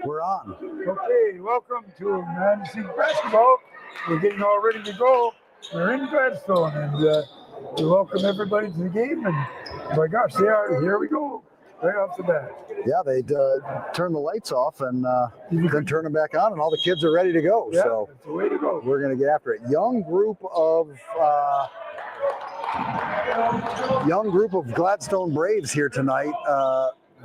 We're on. Okay, welcome to Manistique basketball. We're getting all ready to go. We're in Gladstone, and we welcome everybody to the game. And my gosh, here we go, right off the bat. Yeah, they turn the lights off and then turn them back on, and all the kids are ready to go. Yeah, so that's the way to go. We're going to get after it. Young group of Gladstone Braves here tonight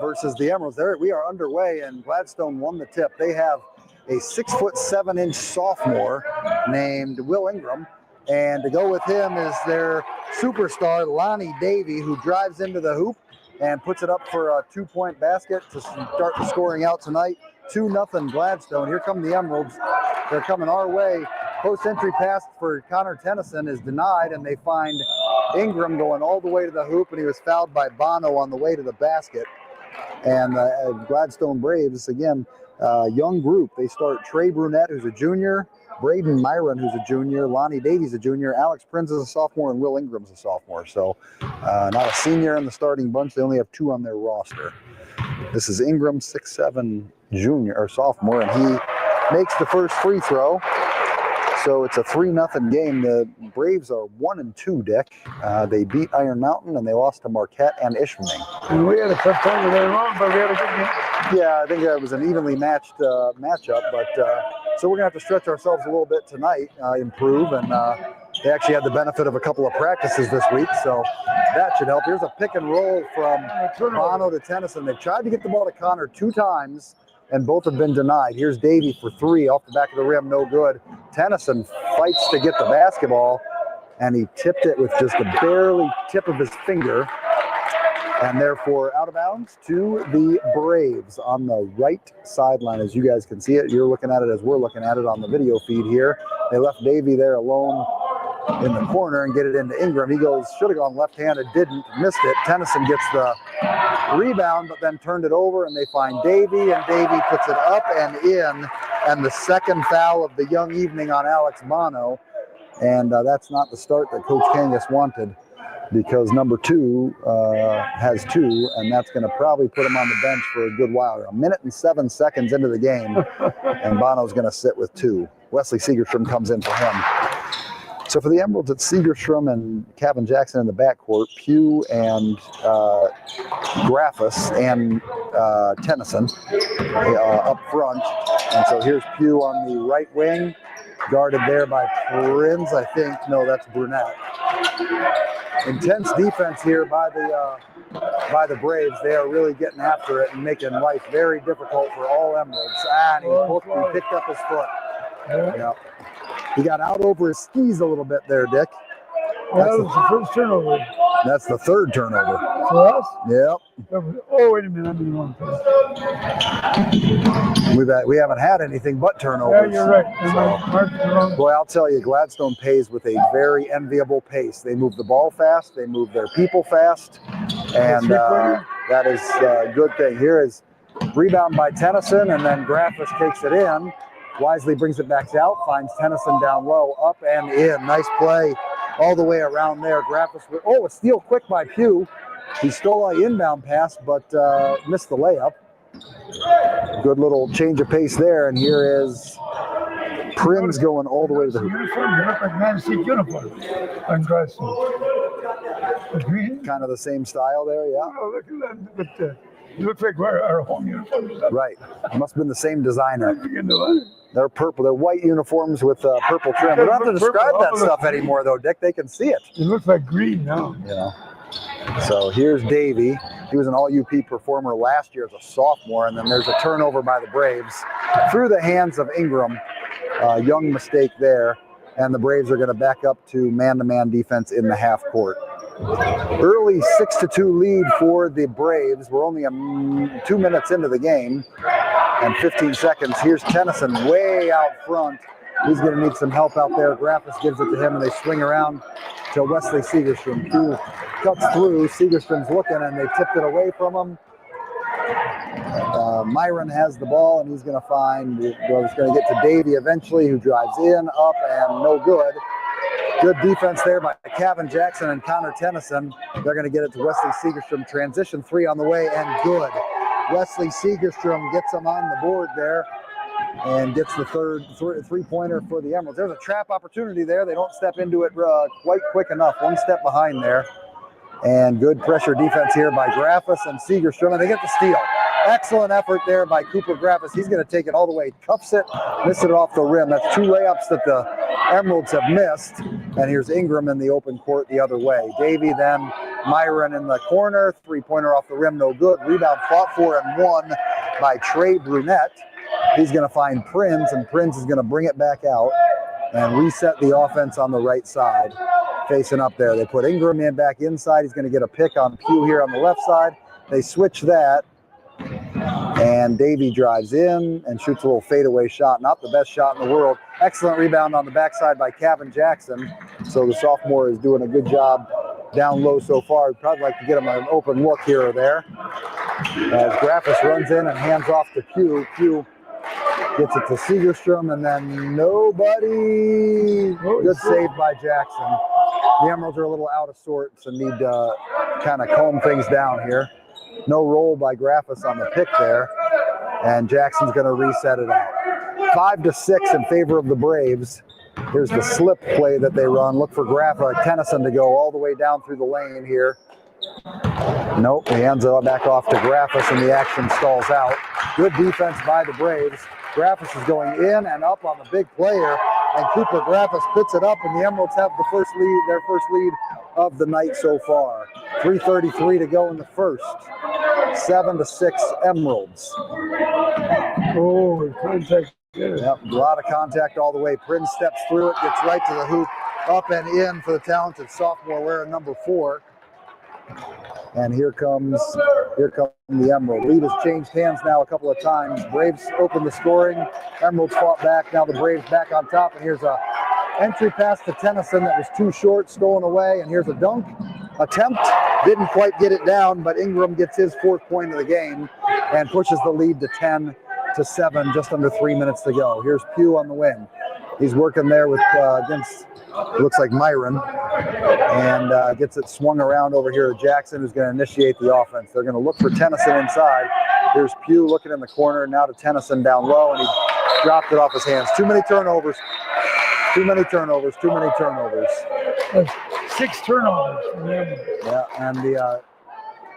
versus the Emeralds. There we are underway, and Gladstone won the tip. They have a 6'7" sophomore named Will Ingram, and to go with him is their superstar Lonnie Davey, who drives into the hoop and puts it up for a 2-point basket to start the scoring out tonight. 2-0 Gladstone. Here come the Emeralds. They're coming our way. Post entry pass for Connor Tennyson is denied, and they find Ingram going all the way to the hoop, and he was fouled by Bono on the way to the basket. And Gladstone Braves, again, young group. They start Trey Brunette, who's a junior, Braden Myron, who's a junior, Lonnie Davies, a junior, Alex Prinz is a sophomore, and Will Ingram's a sophomore. So not a senior in the starting bunch. They only have 2 on their roster. This is Ingram, 6'7" junior or sophomore, and he makes the first free throw. So it's a 3-0 game. The Braves are 1-2, Dick. They beat Iron Mountain, and they lost to Marquette and Ishpeming. And we had a tough time with Iron Mountain, but we had a good game. Yeah, I think it was an evenly matched matchup, but so we're going to have to stretch ourselves a little bit tonight, improve, and they actually had the benefit of a couple of practices this week, so that should help. Here's a pick and roll from Bono to Tennyson. They've tried to get the ball to Connor 2 times, and both have been denied. Here's Davey for 3 off the back of the rim, no good. Tennyson fights to get the basketball, and he tipped it with just a barely tip of his finger, and therefore out of bounds to the Braves on the right sideline. As you guys can see it, you're looking at it as we're looking at it on the video feed here. They left Davey there alone in the corner and get it into Ingram. He goes, should have gone left-handed, didn't, missed it. Tennyson gets the rebound, but then turned it over, and they find Davey, and Davey puts it up and in, and the second foul of the young evening on Alex Bono. And that's not the start that Coach Kangas wanted, because number 2 has 2, and that's going to probably put him on the bench for a good while. 1 minute and 7 seconds into the game, and Bono's going to sit with 2. Wesley Segerstrom comes in for him. So for the Emeralds, it's Segerstrom and Kevin Jackson in the backcourt, Pugh and Graffus and Tennyson up front. And so here's Pugh on the right wing, guarded there by Prinz, I think. No, that's Brunette. Intense defense here by the Braves. They are really getting after it and making life very difficult for all Emeralds. And he picked up his foot. Yeah. He got out over his skis a little bit there, Dick. That was the first turnover. That's the 3rd turnover. For us? Yep. Oh, wait a minute. I'm in the wrong place. We haven't had anything but turnovers. Yeah, you're right. Boy, I'll tell you, Gladstone pays with a very enviable pace. They move the ball fast. They move their people fast. And that is a good thing. Here is rebound by Tennyson, and then Graffus takes it in. Wisely brings it back out, finds Tennyson down low, up and in. Nice play all the way around there. Graffus, a steal quick by Pugh. He stole an inbound pass, but missed the layup. Good little change of pace there, and here is Prinz going all the way to the hoop. Uniforms look like Manistique uniforms on Gladstone. Kind of the same style there, yeah. Oh, look at that. But, it looks like our home uniforms. Right. It must have been the same designer. They're purple. They're white uniforms with purple trim. We don't have to describe that stuff anymore, though, Dick. They can see it. It looks like green now. Yeah. So here's Davey. He was an all-U.P performer last year as a sophomore, and then there's a turnover by the Braves through the hands of Ingram. Young mistake there, and the Braves are going to back up to man-to-man defense in the half court. Early 6-2 lead for the Braves. We're only 2 minutes into the game and 15 seconds. Here's Tennyson way out front. He's going to need some help out there. Graffus gives it to him, and they swing around to Wesley Segerstrom. Who cuts through. Segerstrom's looking, and they tipped it away from him. Myron has the ball, and he's going to find, well, he's going to get to Davey eventually, who drives in, up, and no good. Good defense there by Kevin Jackson and Connor Tennyson. They're going to get it to Wesley Segerstrom. Transition 3 on the way, and good. Wesley Segerstrom gets them on the board there and gets the third three-pointer for the Emeralds. There's a trap opportunity there. They don't step into it quite quick enough. One step behind there. And good pressure defense here by Graffis and Segerstrom, and they get the steal. Excellent effort there by Cooper Graffis. He's going to take it all the way, cuffs it, misses it off the rim. That's two layups that the Emeralds have missed. And here's Ingram in the open court the other way. Davey, then Myron in the corner. Three-pointer off the rim, no good. Rebound fought for and won by Trey Brunette. He's going to find Prinz, and Prinz is going to bring it back out and reset the offense on the right side. Facing up there. They put Ingram in back inside. He's going to get a pick on Pugh here on the left side. They switch that. And Davey drives in and shoots a little fadeaway shot. Not the best shot in the world. Excellent rebound on the backside by Kevin Jackson. So the sophomore is doing a good job down low so far. We'd probably like to get him an open look here or there. As Graffis runs in and hands off to Pugh. Pugh gets it to Segerstrom, and then nobody. Good save by Jackson. The Emeralds are a little out of sorts and need to kind of calm things down here. No roll by Graffis on the pick there, and Jackson's going to reset it out. 5-6 in favor of the Braves. Here's the slip play that they run. Look for Tennyson to go all the way down through the lane here. Nope, he hands it back off to Graffis, and the action stalls out. Good defense by the Braves. Graffis is going in and up on the big player, and Cooper Graffis puts it up, and the Emeralds have the their first lead of the night so far. 3:33 to go in the first. 7-6 Emeralds. Oh, contact. Yep, a lot of contact all the way. Prinz steps through it, gets right to the hoop, up and in for the talented sophomore wearing number 4. And here comes the Emerald. Lead has changed hands now a couple of times. Braves open the scoring. Emeralds fought back. Now the Braves back on top. And here's a entry pass to Tennyson that was too short, stolen away. And here's a dunk attempt. Didn't quite get it down, but Ingram gets his 4th point of the game and pushes the lead to 10-7, just under 3 minutes to go. Here's Pugh on the wing. He's working there with against, it looks like Myron, and gets it swung around over here to Jackson, who's going to initiate the offense. They're going to look for Tennyson inside. Here's Pugh looking in the corner, now to Tennyson down low, and he dropped it off his hands. Too many turnovers. 6 turnovers. Yeah, and the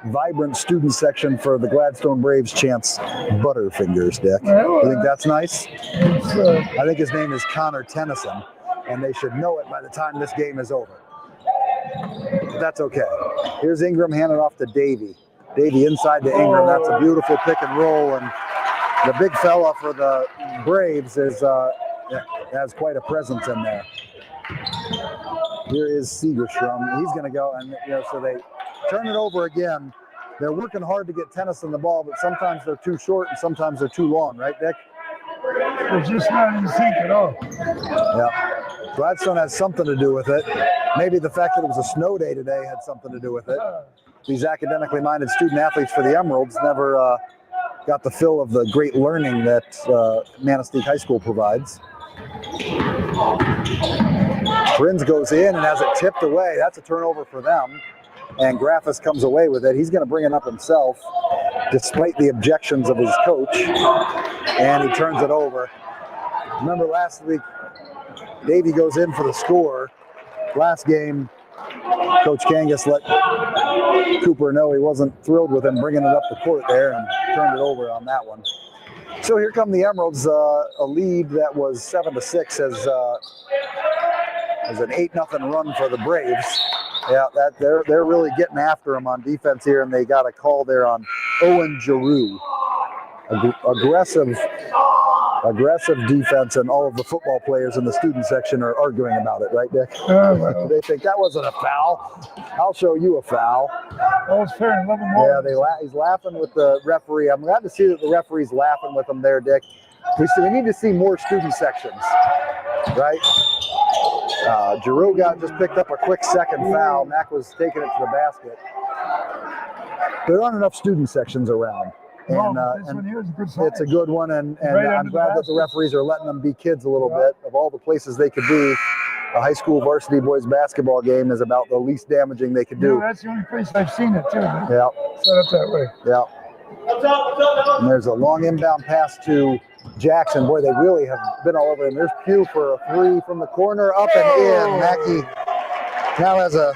vibrant student section for the Gladstone Braves chants Butterfingers, Dick. You think that's nice? I think his name is Connor Tennyson, and they should know it by the time this game is over. But that's okay. Here's Ingram handing off to Davey. Davey inside to Ingram. That's a beautiful pick and roll, and the big fella for the Braves has quite a presence in there. Here is Segerstrom. He's going to go, and so they turn it over again. They're working hard to get Tennyson the ball, but sometimes they're too short and sometimes they're too long, right, Dick? They're just not in sync at all. Yeah. Gladstone has something to do with it. Maybe the fact that it was a snow day today had something to do with it. These academically minded student athletes for the Emeralds never got the fill of the great learning that Manistique High School provides. Prinz goes in and has it tipped away. That's a turnover for them. And Graffis comes away with it. He's going to bring it up himself, despite the objections of his coach. And he turns it over. Remember last week, Davey goes in for the score. Last game, Coach Kangas let Cooper know he wasn't thrilled with him bringing it up the court there and turned it over on that one. So here come the Emeralds, a lead that was 7-6 as an 8-0 run for the Braves. Yeah, they're really getting after him on defense here, and they got a call there on Owen Giroux. Aggressive defense, and all of the football players in the student section are arguing about it, right, Dick? They think that wasn't a foul. I'll show you a foul. That was fair. 11 more. Yeah, he's laughing with the referee. I'm glad to see that the referee's laughing with him there, Dick. We need to see more student sections, right? Giroux just picked up a quick second foul. Mac was taking it to the basket. There aren't enough student sections around. And it's a good one, and I'm glad that the referees are letting them be kids a little bit. Of all the places they could be, a high school varsity boys basketball game is about the least damaging they could do. That's the only place I've seen it, too. Yeah. Set up that way. Yeah. And there's a long inbound pass to Jackson. Boy, they really have been all over him. There's Pugh for a three from the corner, up and in. Mackey now has a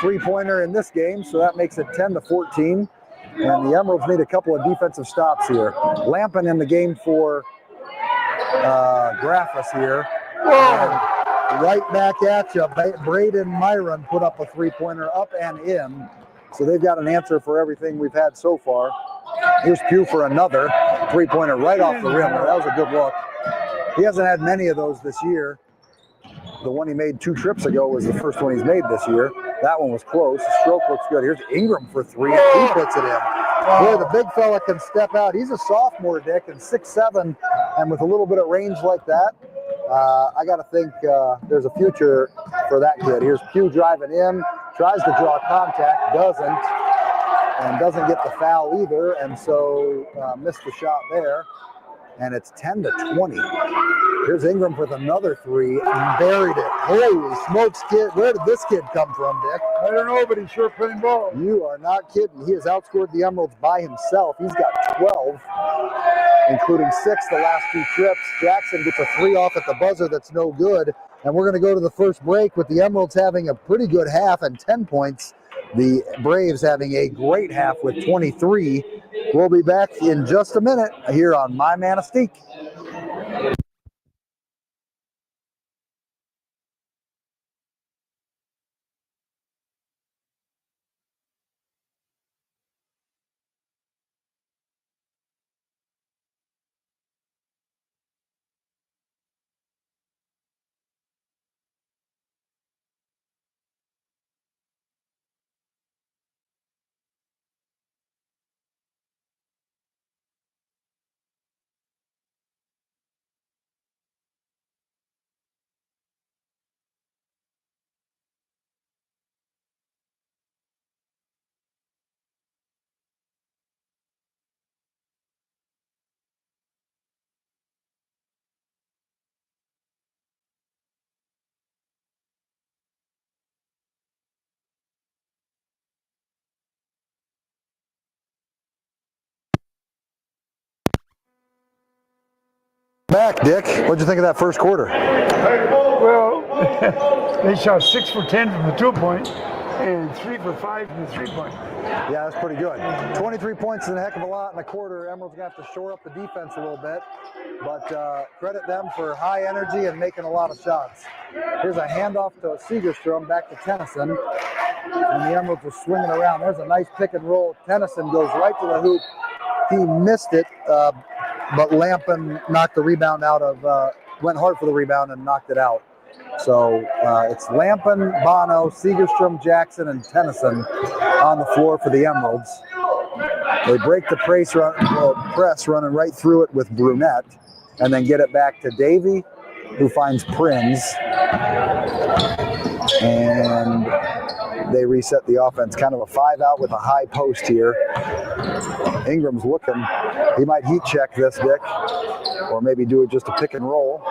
three-pointer in this game, so that makes it 10-14. And the Emeralds need a couple of defensive stops here. Lampin in the game for Graffus here. And right back at you. Braden Myron put up a three-pointer up and in. So they've got an answer for everything we've had so far. Here's Pugh for another three-pointer right off the rim. That was a good look. He hasn't had many of those this year. The one he made 2 trips ago was the first one he's made this year. That one was close. The stroke looks good. Here's Ingram for three, and he puts it in. Boy, the big fella can step out. He's a sophomore, Dick, and 6'7", and with a little bit of range like that, I got to think there's a future for that kid. Here's Pugh driving in, tries to draw contact, doesn't get the foul either, and so missed the shot there. And it's 10-20. Here's Ingram with another three, and buried it. Holy smokes, kid. Where did this kid come from, Dick? I don't know, but he's sure playing ball. You are not kidding. He has outscored the Emeralds by himself. He's got 12, including 6 the last 2 trips. Jackson gets a 3 off at the buzzer that's no good. And we're going to go to the first break with the Emeralds having a pretty good half and 10 points. The Braves having a great half with 23. We'll be back in just a minute here on My Manistique. Back, Dick. What'd you think of that first quarter? Well, they shot 6 for 10 from the 2-point and 3 for 5 from the 3-point. Yeah, that's pretty good. 23 points is a heck of a lot in a quarter. Emerald's going to have to shore up the defense a little bit, but credit them for high energy and making a lot of shots. Here's a handoff to Segerstrom, back to Tennyson, and the Emeralds are swinging around. There's a nice pick and roll. Tennyson goes right to the hoop. He missed it, but Lampin knocked the rebound out of, went hard for the rebound and knocked it out. So it's Lampin, Bono, Segerstrom, Jackson, and Tennyson on the floor for the Emeralds. They break the press running right through it with Brunette, and then get it back to Davey, who finds Prinz. And they reset the offense. Kind of a 5-out with a high post here. Ingram's looking. He might heat check this, Dick, or maybe do it just a pick and roll.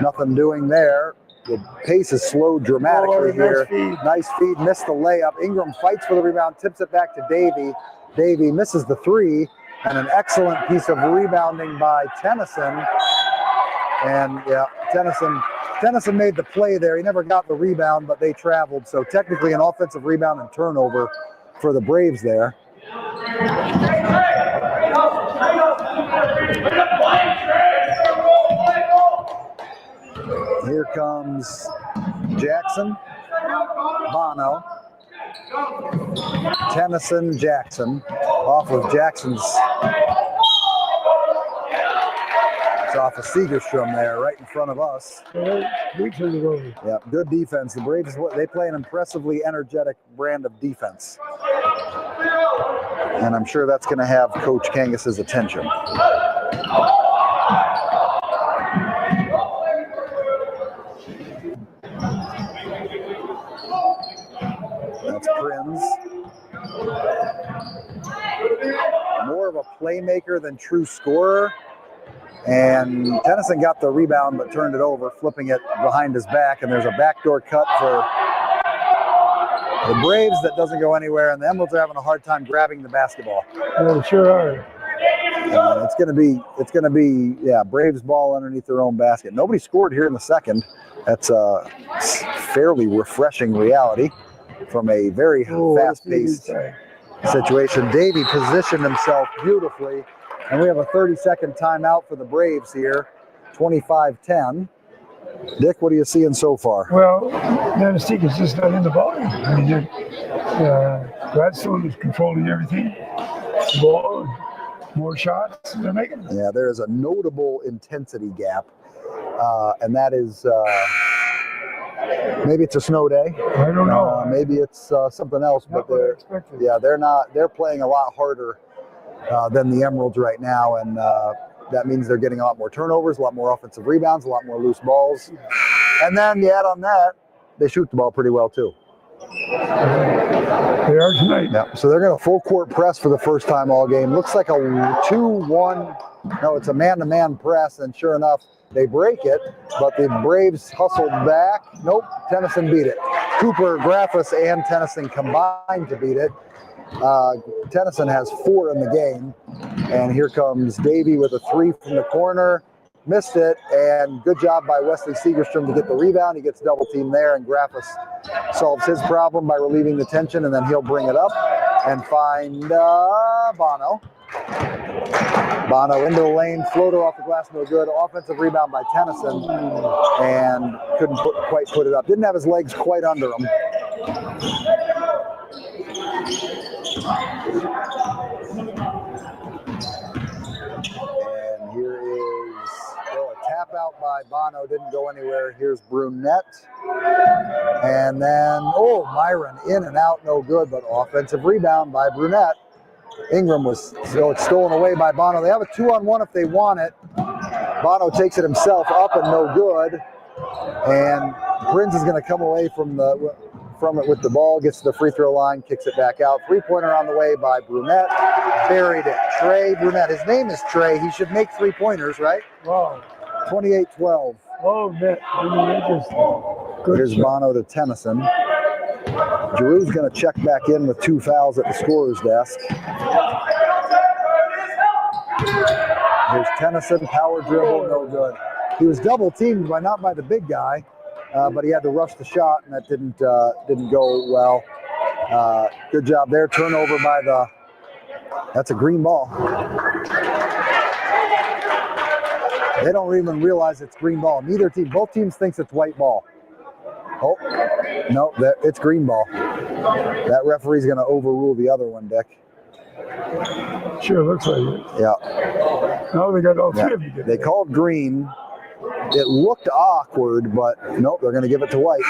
Nothing doing there. The pace is slowed dramatically here. Nice feed, missed the layup. Ingram fights for the rebound, tips it back to Davey. Davey misses the 3, and an excellent piece of rebounding by Tennyson. And yeah, Tennyson made the play there. He never got the rebound, but they traveled. So technically an offensive rebound and turnover for the Braves there. Here comes Jackson, Bono, Tennyson, Jackson, off of Jackson's. It's off of Segerstrom there, right in front of us. Yeah, good defense. The Braves, they play an impressively energetic brand of defense. And I'm sure that's going to have Coach Kangus's attention. That's Prinz. More of a playmaker than true scorer. And Tennyson got the rebound but turned it over, flipping it behind his back. And there's a backdoor cut for The Braves, that doesn't go anywhere, and the Emeralds are having a hard time grabbing the basketball. Yeah, they sure are. It's gonna be, yeah, Braves ball underneath their own basket. Nobody scored here in the second. That's a fairly refreshing reality from a very fast-paced situation. Davey positioned himself beautifully, and we have a 30-second timeout for the Braves here, 25-10. Dick, what are you seeing so far? Well, Manistique is just not in the ball. I mean, Gladstone is controlling everything. The ball, more shots, they're making. Yeah, there is a notable intensity gap, and that is maybe it's a snow day. I don't know. Maybe it's something else, but they're playing a lot harder than the Emeralds right now, and that means they're getting a lot more turnovers, a lot more offensive rebounds, a lot more loose balls, and then you add on that, they shoot the ball pretty well too. They are tonight. Yeah, so they're going to full court press for the first time all game. Looks like a 2-1. No, it's a man-to-man press, and sure enough, they break it, but the Braves hustled back. Nope, Tennyson beat it. Cooper, Graffis, and Tennyson combined to beat it. Tennyson has 4 in the game, and here comes Davey with a 3 from the corner. Missed it, and good job by Wesley Segerstrom to get the rebound. He gets double teamed there, and Graffis solves his problem by relieving the tension, and then he'll bring it up and find Bono. Bono into the lane, floater off the glass, no good. Offensive rebound by Tennyson, and couldn't quite put it up. Didn't have his legs quite under him. And here is a tap out by Bono, didn't go anywhere. Here's Brunette. And then, Myron in and out, no good, but offensive rebound by Brunette. Ingram it's stolen away by Bono. They have a 2-on-1 if they want it. Bono takes it himself up and no good. And Prince is going to come away from it with the ball, gets to the free throw line, kicks it back out. 3-pointer on the way by Brunette. Buried it. Trey Brunette. His name is Trey. He should make 3-pointers, right? Wow. 28-12. Oh, net. I mean, good. Here's Bono to Tennyson. Giroux's going to check back in with 2 fouls at the scorer's desk. Here's Tennyson, power dribble, no good. He was double teamed not by the big guy, but he had to rush the shot, and that didn't go well. Good job there. Turnover by that's a green ball. They don't even realize it's green ball. Both teams thinks it's white ball. Oh, no, it's green ball. That referee's going to overrule the other one, Dick. Sure looks like it. Yeah. No, they got all 3 of you. They called green. It looked awkward, but nope, they're going to give it to white.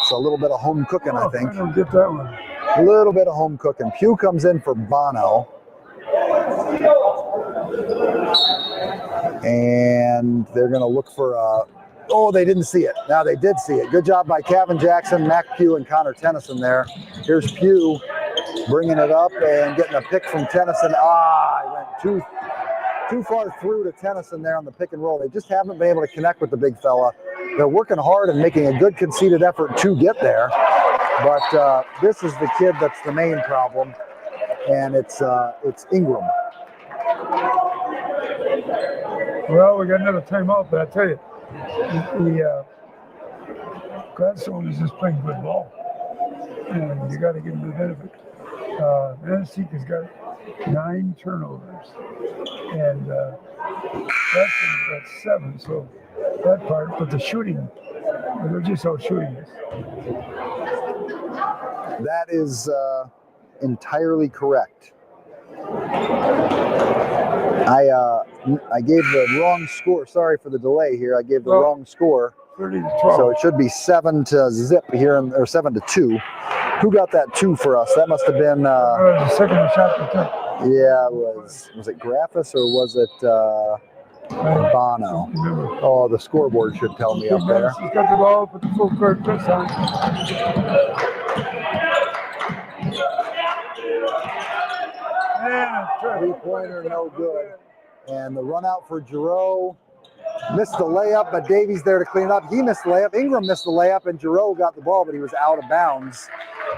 So a little bit of home cooking, I think. I don't get that one. A little bit of home cooking. Pugh comes in for Bono. And they're going to look for they didn't see it. Now they did see it. Good job by Kevin Jackson, Mac Pugh, and Connor Tennyson there. Here's Pugh bringing it up and getting a pick from Tennyson. He went too far through to Tennyson there on the pick and roll. They just haven't been able to connect with the big fella. They're working hard and making a good conceded effort to get there. But this is the kid that's the main problem, and it's Ingram. Well, we got another timeout, but I tell you, the Gladstone is just playing good ball, and you got to give him the benefit. Manistique has got 9 turnovers, and Gladston's got 7. So that part, but the shooting, they're just out shooting us. That is entirely correct. I gave the wrong score. Sorry for the delay here. I gave the wrong score. 30-12. So it should be 7-0 here, or 7-2. Who got that 2 for us? That must have been. The second shot they took. Yeah, was it Graffis or was it Bono? Oh, the scoreboard should tell me up there. He's got the ball, put the full court press on. And 3-pointer, no good. And the run out for Giroux. Missed the layup, but Davies there to clean it up. He missed the layup. Ingram missed the layup, and Giroux got the ball, but he was out of bounds.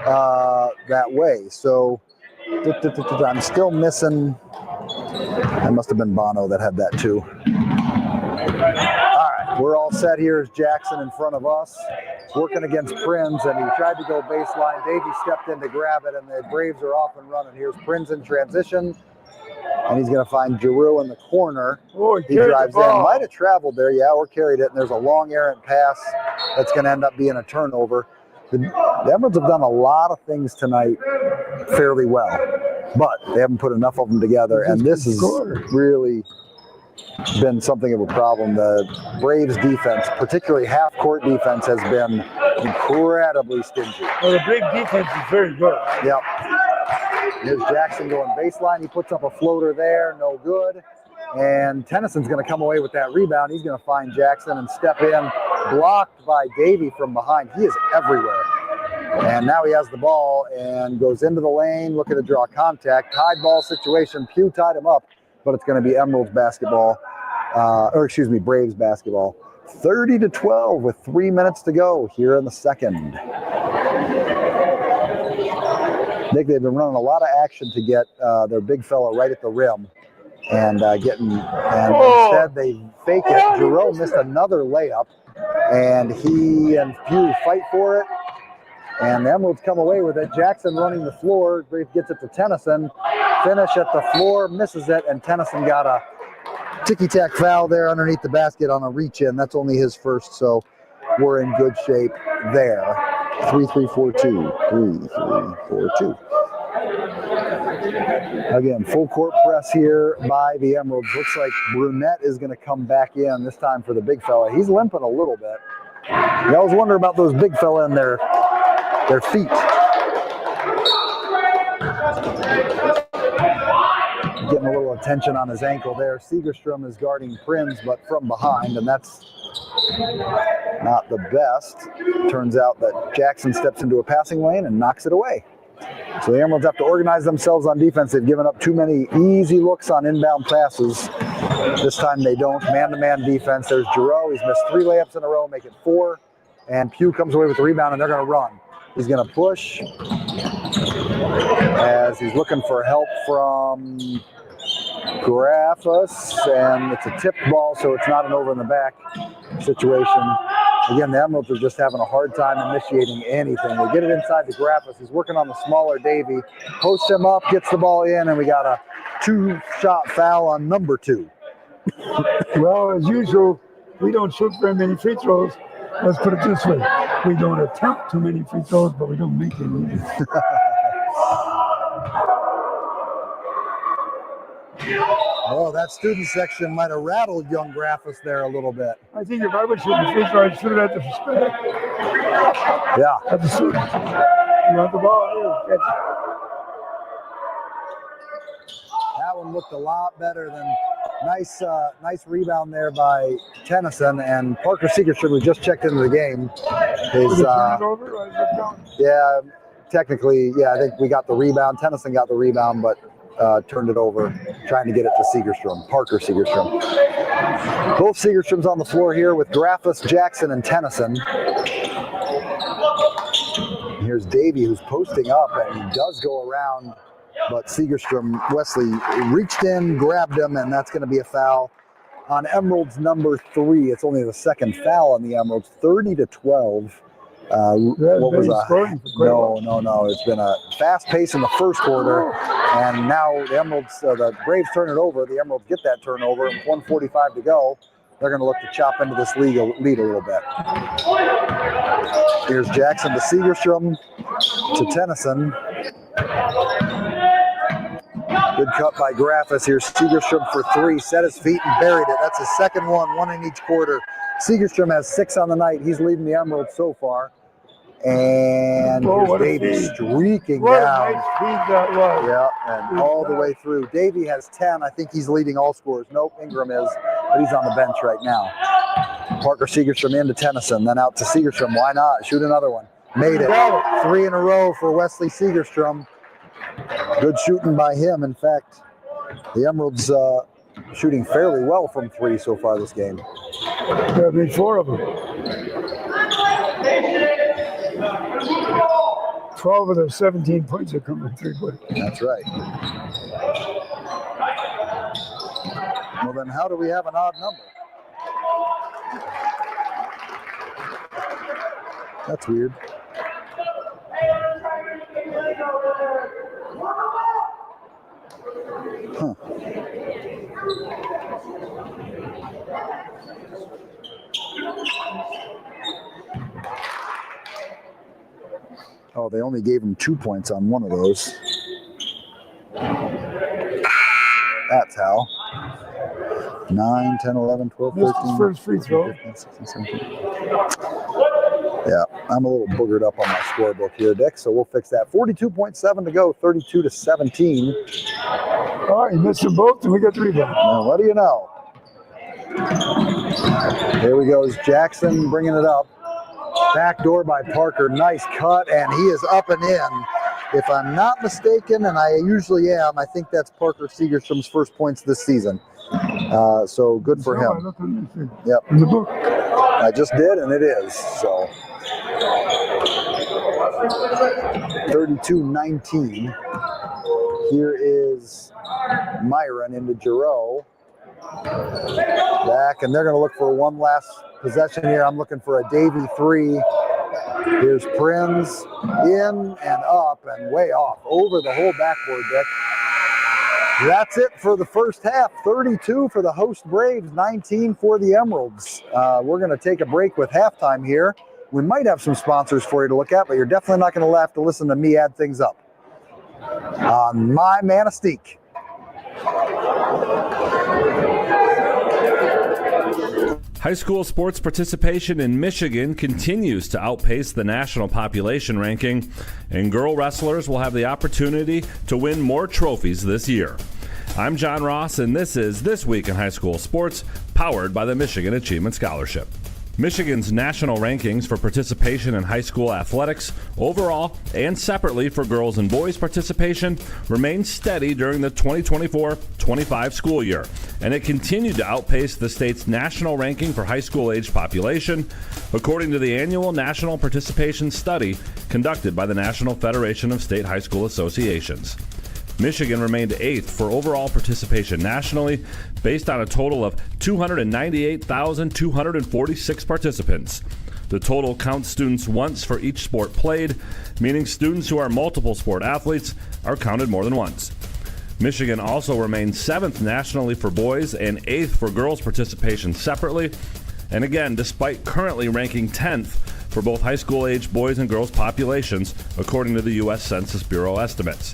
that way. So I'm still missing. That must have been Bono that had that too. All right, we're all set. Here's Jackson in front of us, working against Prinz, and he tried to go baseline. Davey stepped in to grab it, and the Braves are off and running. Here's Prinz in transition, and he's going to find Giroux in the corner. Oh, He drives in, might have traveled there, yeah, or carried it, and there's a long errant pass that's going to end up being a turnover. The Emeralds have done a lot of things tonight fairly well, but they haven't put enough of them together, and this has really been something of a problem. The Braves defense, particularly half-court defense, has been incredibly stingy. Well, the Brave defense is very good. Yep. Here's Jackson going baseline. He puts up a floater there, no good. And Tennyson's going to come away with that rebound. He's going to find Jackson and step in, blocked by Davey from behind. He is everywhere. And now he has the ball and goes into the lane, looking to draw contact. Tied ball situation. Pugh tied him up, but it's going to be Emeralds basketball, Braves basketball. 30-12 with 3 minutes to go here in the second. Nick, they've been running a lot of action to get their big fella right at the rim. And instead they fake it. Giroux missed another layup, and he and Pugh fight for it. And the Emeralds come away with it. Jackson running the floor. Brave gets it to Tennyson. Finish at the floor, misses it, and Tennyson got a ticky-tack foul there underneath the basket on a reach-in. That's only his first, so we're in good shape there. 3-3-4-2. 3-3-4-2. Again, full court press here by the Emeralds. Looks like Brunette is going to come back in this time for the big fella. He's limping a little bit. I always wonder about those big fella and their feet. Getting a little attention on his ankle there. Segerstrom is guarding Prinz, but from behind, and that's not the best. Turns out that Jackson steps into a passing lane and knocks it away. So the Emeralds have to organize themselves on defense. They've given up too many easy looks on inbound passes. This time they don't. Man-to-man defense. There's Giroux. He's missed 3 layups in a row, make it 4. And Pugh comes away with the rebound, and they're going to run. He's going to push as he's looking for help from Grafus, and it's a tipped ball, so it's not an over-in-the-back situation. Again, the Emeralds are just having a hard time initiating anything. They get it inside the Grafus. He's working on the smaller Davey. Posts him up, gets the ball in, and we got a 2-shot foul on number 2. Well, as usual, we don't shoot very many free throws. Let's put it this way. We don't attempt too many free throws, but we don't make any. Oh, that student section might have rattled young Grafus there a little bit. I think if I was shooting free throws, I'd shoot it at the spec. Yeah. At the student. You want the ball? Here, that one looked a lot better than nice rebound there by Tennyson, and Parker Segerstrom, who just checked into the game, is yeah, technically, yeah, I think we got the rebound. Tennyson got the rebound, but turned it over, trying to get it to Segerstrom, Parker Segerstrom. Both Segerstroms on the floor here with Grafus, Jackson, and Tennyson. Here's Davey, who's posting up, and he does go around, but Segerstrom, Wesley reached in, grabbed him, and that's going to be a foul on Emeralds number 3. It's only the second foul on the Emeralds. 30-12. What was no. It's been a fast pace in the first quarter, and now the Emeralds, the Braves turn it over. The Emeralds get that turnover, and 1:45 to go. They're going to look to chop into this lead a little bit. Here's Jackson to Segerstrom to Tennyson. Good cut by Grafus. Here's Segerstrom for 3. Set his feet and buried it. That's his second one in each quarter. Segerstrom has 6 on the night. He's leading the Emeralds so far. And here's Davey streaking down. What a nice feed that was. Yeah, and all the way through. Davey has 10. I think he's leading all scorers. Nope, Ingram is, but he's on the bench right now. Parker Segerstrom into Tennyson, then out to Segerstrom. Why not? Shoot another one. Made it. 3 in a row for Wesley Segerstrom. Good shooting by him. In fact, the Emeralds shooting fairly well from 3 so far this game. There have been 4 of them. 12 of the 17 points are coming from three-point. That's right. Well, then how do we have an odd number? That's weird. Huh. Oh, they only gave him 2 points on one of those. That's how. 9, 10, 11, 12, 13. Missed his first free throw. 15, 16, 17. Yeah, I'm a little boogered up on my scorebook here, Dick, so we'll fix that. 42.7 to go, 32-17. All right, he missed them both, and we got the rebound. Now, what do you know? Here we goes, Jackson bringing it up. Backdoor by Parker, nice cut, and he is up and in. If I'm not mistaken, and I usually am, I think that's Parker Segerstrom's first points this season. So good for him. I looked in the, Yep. in the book. I just did, and it is. So 32-19. Here is Myron into Giroux. Back, and they're going to look for one last possession here. I'm looking for a Davy 3. Here's Prinz in and up and way off over the whole backboard, Dick. That's it for the first half. 32 for the host Braves, 19 for the Emeralds. We're going to take a break with halftime here. We might have some sponsors for you to look at, but you're definitely not going to have to listen to me add things up. On my Manistique. High school sports participation in Michigan continues to outpace the national population ranking, and girl wrestlers will have the opportunity to win more trophies this year. I'm John Ross, and this is This Week in High School Sports, powered by the Michigan Achievement Scholarship. Michigan's national rankings for participation in high school athletics, overall and separately for girls and boys participation, remained steady during the 2024-25 school year, and it continued to outpace the state's national ranking for high school-aged population, according to the annual National Participation Study conducted by the National Federation of State High School Associations. Michigan remained 8th for overall participation nationally, based on a total of 298,246 participants. The total counts students once for each sport played, meaning students who are multiple sport athletes are counted more than once. Michigan also remained 7th nationally for boys and 8th for girls participation separately, and again, despite currently ranking 10th for both high school-aged boys and girls populations, according to the U.S. Census Bureau estimates.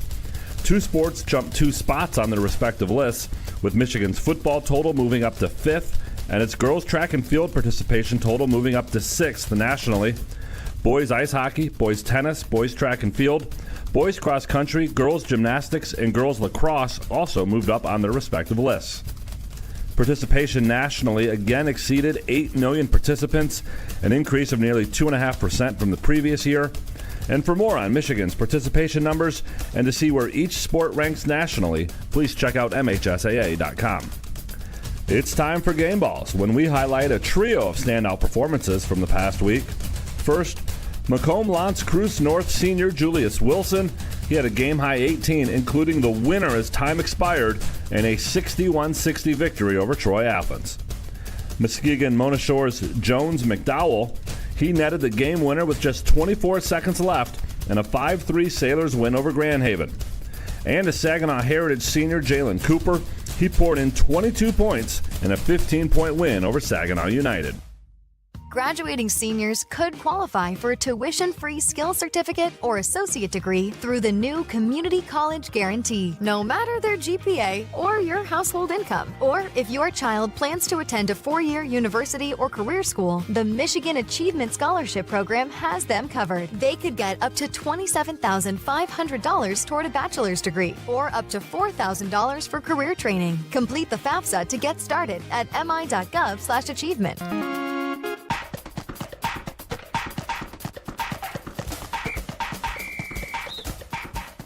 Two sports jumped 2 spots on their respective lists, with Michigan's football total moving up to 5th and its girls track and field participation total moving up to 6th nationally. Boys ice hockey, boys tennis, boys track and field, boys cross country, girls gymnastics, and girls lacrosse also moved up on their respective lists. Participation nationally again exceeded 8 million participants, an increase of nearly 2.5% from the previous year. And for more on Michigan's participation numbers and to see where each sport ranks nationally, please check out MHSAA.com. It's time for Game Balls, when we highlight a trio of standout performances from the past week. First, Macomb L'Anse Creuse North senior Julius Wilson. He had a game-high 18, including the winner as time expired in a 61-60 victory over Troy Athens. Muskegon Mona Shore's Jones McDowell. He netted the game winner with just 24 seconds left in a 5-3 Sailors win over Grand Haven. And a Saginaw Heritage senior, Jalen Cooper, he poured in 22 points in a 15-point win over Saginaw United. Graduating seniors could qualify for a tuition-free skill certificate or associate degree through the new Community College Guarantee, no matter their GPA or your household income. Or if your child plans to attend a 4-year university or career school, the Michigan Achievement Scholarship Program has them covered. They could get up to $27,500 toward a bachelor's degree or up to $4,000 for career training. Complete the FAFSA to get started at mi.gov/achievement.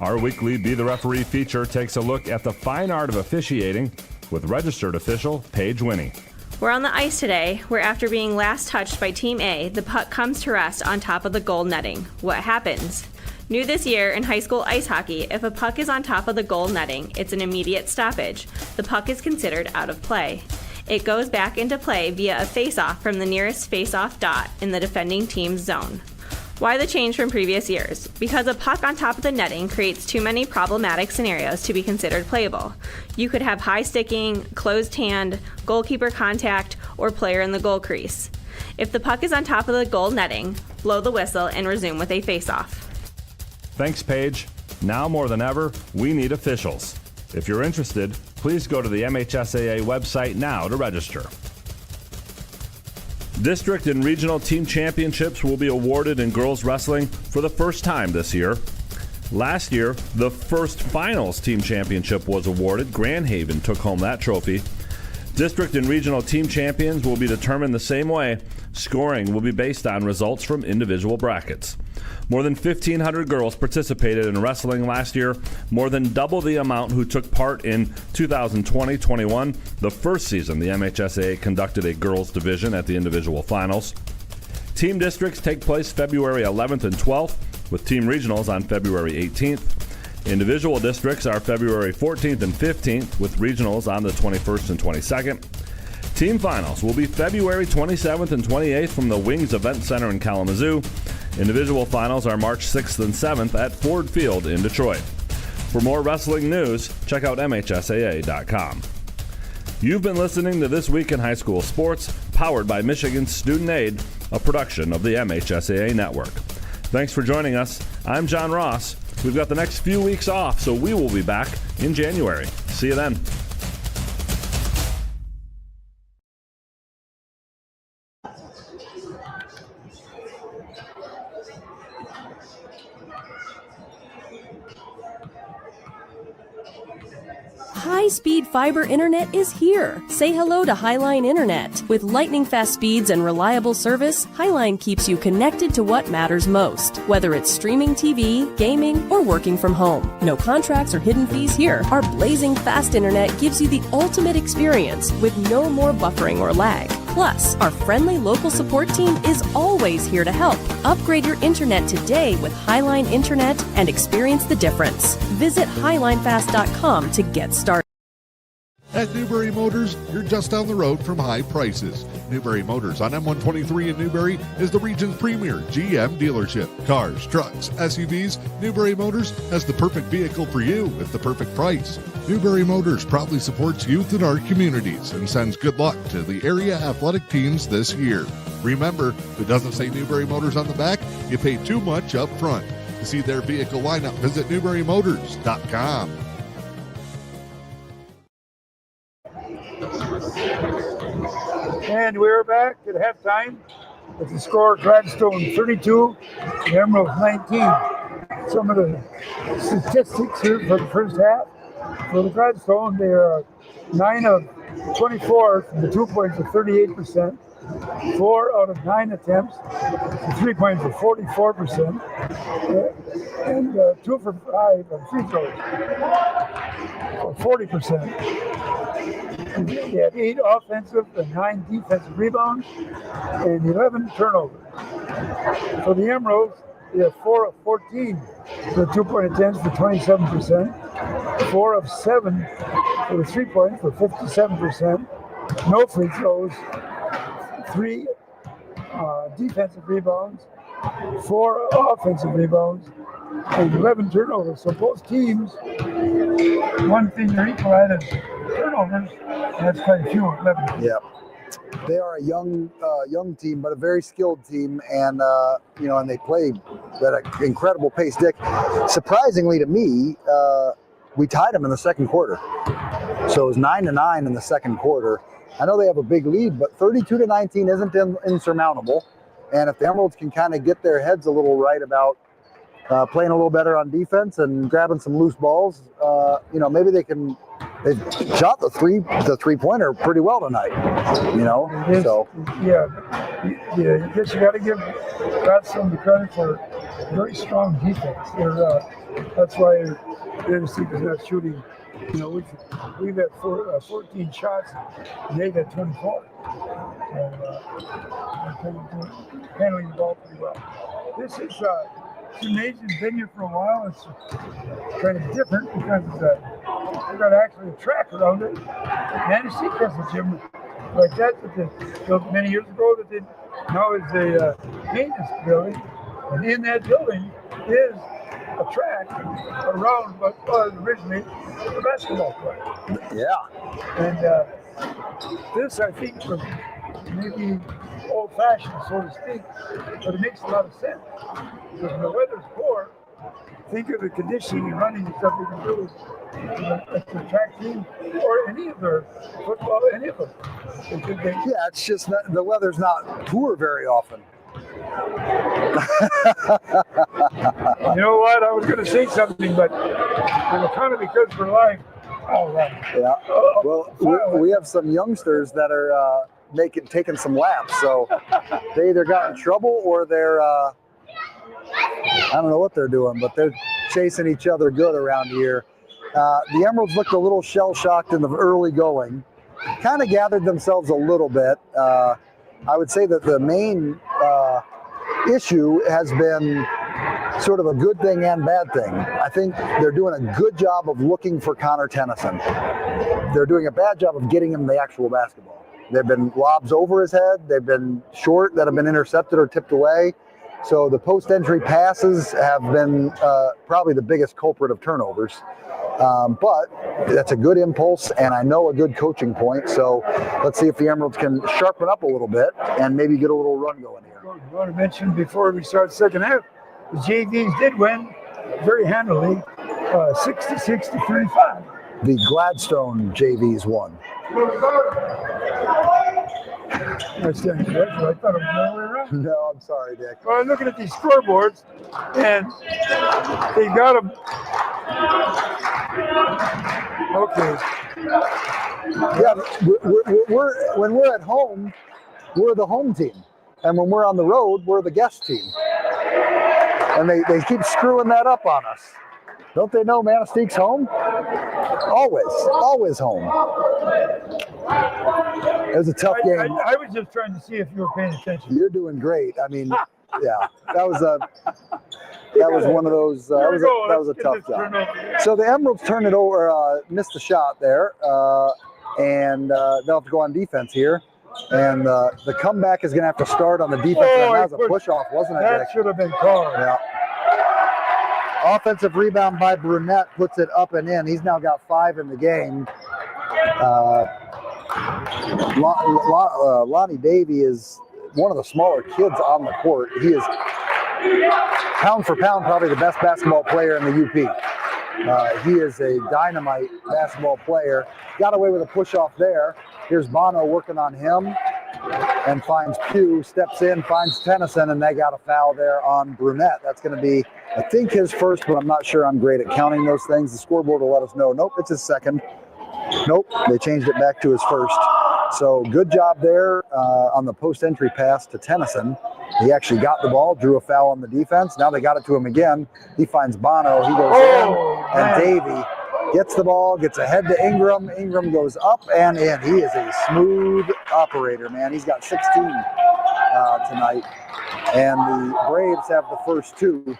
Our weekly Be the Referee feature takes a look at the fine art of officiating with registered official Paige Winnie. We're on the ice today, where after being last touched by Team A, the puck comes to rest on top of the goal netting. What happens? New this year in high school ice hockey, if a puck is on top of the goal netting, it's an immediate stoppage. The puck is considered out of play. It goes back into play via a face-off from the nearest face-off dot in the defending team's zone. Why the change from previous years? Because a puck on top of the netting creates too many problematic scenarios to be considered playable. You could have high sticking, closed hand, goalkeeper contact, or player in the goal crease. If the puck is on top of the goal netting, blow the whistle and resume with a face-off. Thanks, Paige. Now more than ever, we need officials. If you're interested, please go to the MHSAA website now to register. District and regional team championships will be awarded in girls wrestling for the first time this year. Last year, the first finals team championship was awarded. Grand Haven took home that trophy. District and regional team champions will be determined the same way. Scoring will be based on results from individual brackets. More than 1,500 girls participated in wrestling last year, more than double the amount who took part in 2020-21, the first season the MHSAA conducted a girls division at the individual finals. Team districts take place February 11th and 12th, with team regionals on February 18th. Individual districts are February 14th and 15th, with regionals on the 21st and 22nd. Team finals will be February 27th and 28th from the Wings Event Center in Kalamazoo. Individual finals are March 6th and 7th at Ford Field in Detroit. For more wrestling news, check out MHSAA.com. You've been listening to This Week in High School Sports, powered by Michigan Student Aid, a production of the MHSAA Network. Thanks for joining us. I'm John Ross. We've got the next few weeks off, so we will be back in January. See you then. High-speed fiber internet is here. Say hello to Highline Internet. With lightning-fast speeds and reliable service, Highline keeps you connected to what matters most, whether it's streaming TV, gaming, or working from home. No contracts or hidden fees here. Our blazing fast internet gives you the ultimate experience with no more buffering or lag. Plus, our friendly local support team is always here to help. Upgrade your internet today with Highline Internet and experience the difference. Visit highlinefast.com to get started. At Newberry Motors, you're just down the road from high prices. Newberry Motors on M123 in Newberry is the region's premier GM dealership. Cars, trucks, SUVs, Newberry Motors has the perfect vehicle for you at the perfect price. Newberry Motors proudly supports youth in our communities and sends good luck to the area athletic teams this year. Remember, if it doesn't say Newberry Motors on the back, you pay too much up front. To see their vehicle lineup, visit NewberryMotors.com. And we're back at halftime with the score Gladstone 32, Emerald 19. Some of the statistics here for the first half. For the Gladstone, they are 9 of 24 from the 2 points of 38%, 4 out of 9 attempts, the 3 points of 44%, and 2 for 5 on free throws, for 40%. They had 8 offensive and 9 defensive rebounds and 11 turnovers. For the Emeralds, they have 4 of 14 for the 2-point attempts for 27%, 4 of 7 for the 3 points for 57%, no free throws, 3 defensive rebounds, 4 offensive rebounds, and 11 turnovers. So both teams, one thing they're equal at is turnovers, and that's quite a few, 11. Yeah. They are a young team, but a very skilled team, and and they play at an incredible pace. Dick, surprisingly to me, we tied them in the second quarter, so it was 9-9 in the second quarter. I know they have a big lead, but 32-19 isn't insurmountable. And if the Emeralds can kind of get their heads a little right about playing a little better on defense and grabbing some loose balls, maybe they can. They shot the three-pointer pretty well tonight, so. Yeah, I guess you got to give Gladstone the credit for very strong defense. That's why Manistique is not shooting. We've had 14 shots, and they've had 24. So, handling the ball pretty well. This is gymnasium's been here for a while. It's kind of different because they've got actually a track around it. Manistique has a gym like that they built many years ago that now is a maintenance building. And in that building is a track around what was originally a basketball court. Yeah. And this, I think, was maybe old-fashioned, so to speak, but it makes a lot of sense. Because when the weather's poor, think of the conditioning and running and stuff you can do with the track team or any of their football, any of them. Yeah, it's just not, the weather's not poor very often. You know what? I was going to say something, but I'm kind of because we're live. All right. Yeah. Well, we have some youngsters that are taking some laps, so they either got in trouble or they're I don't know what they're doing, but they're chasing each other good around here. The Emeralds looked a little shell-shocked in the early going, kind of gathered themselves a little bit. I would say that the main issue has been sort of a good thing and bad thing. I think they're doing a good job of looking for Connor Tennyson. They're doing a bad job of getting him the actual basketball. They've been lobs over his head. They've been short that have been intercepted or tipped away. So the post-entry passes have been probably the biggest culprit of turnovers. But that's a good impulse and I know a good coaching point. So let's see if the Emeralds can sharpen up a little bit and maybe get a little run going here. I want to mention before we start the second half, the JVs did win very handily, 66-35. The Gladstone JVs won. I stand corrected. I thought it was the other way around. No, I'm sorry, Dick. Well, I'm looking at these scoreboards, and they got them. Okay. Yeah, when we're at home, we're the home team. And when we're on the road, we're the guest team. And they keep screwing that up on us. Don't they know Manistique's home? Always home. It was a tough game. I was just trying to see if you were paying attention. You're doing great. I mean, yeah, that was one of those. That was a tough job. So the Emeralds turned it over, missed the shot there, and they'll have to go on defense here. And the comeback is going to have to start on the defense. That was a push-off, wasn't it? That should have been called. Yeah. Offensive rebound by Brunette puts it up and in. He's now got 5 in the game. Lonnie Davey is one of the smaller kids on the court. He is, pound for pound, probably the best basketball player in the U.P. He is a dynamite basketball player. Got away with a push-off there. Here's Bono working on him and finds Pugh, steps in, finds Tennyson, and they got a foul there on Brunette. That's going to be, I think, his first, but I'm not sure I'm great at counting those things. The scoreboard will let us know. Nope, it's his second. Nope, they changed it back to his first. So good job there on the post-entry pass to Tennyson. He actually got the ball, drew a foul on the defense. Now they got it to him again. He finds Bono. He goes in, and Davey gets the ball, gets ahead to Ingram. Ingram goes up and in. He is a smooth operator, man. He's got 16 tonight. And the Braves have the first 2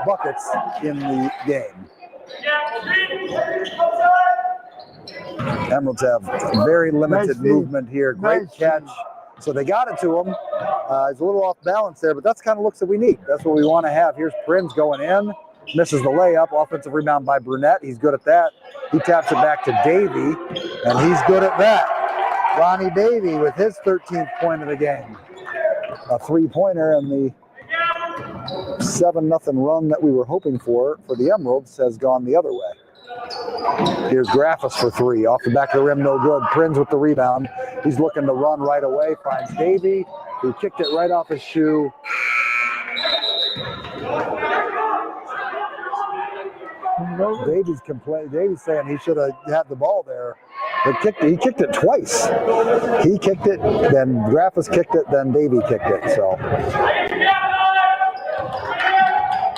buckets in the game. Emeralds have very limited movement here. Great catch. So they got it to him. He's a little off balance there, but that's the kind of looks that we need. That's what we want to have. Here's Prinz going in. Misses the layup. Offensive rebound by Brunette. He's good at that. He taps it back to Davey, and he's good at that. Ronnie Davey with his 13th point of the game. A 3-pointer, and the 7-0 run that we were hoping for the Emeralds has gone the other way. Here's Graffis for 3. Off the back of the rim, no good. Prinz with the rebound. He's looking to run right away. Finds Davey, who kicked it right off his shoe. Davey's saying he should have had the ball there. He kicked it twice. He kicked it, then Graffis kicked it, then Davey kicked it. So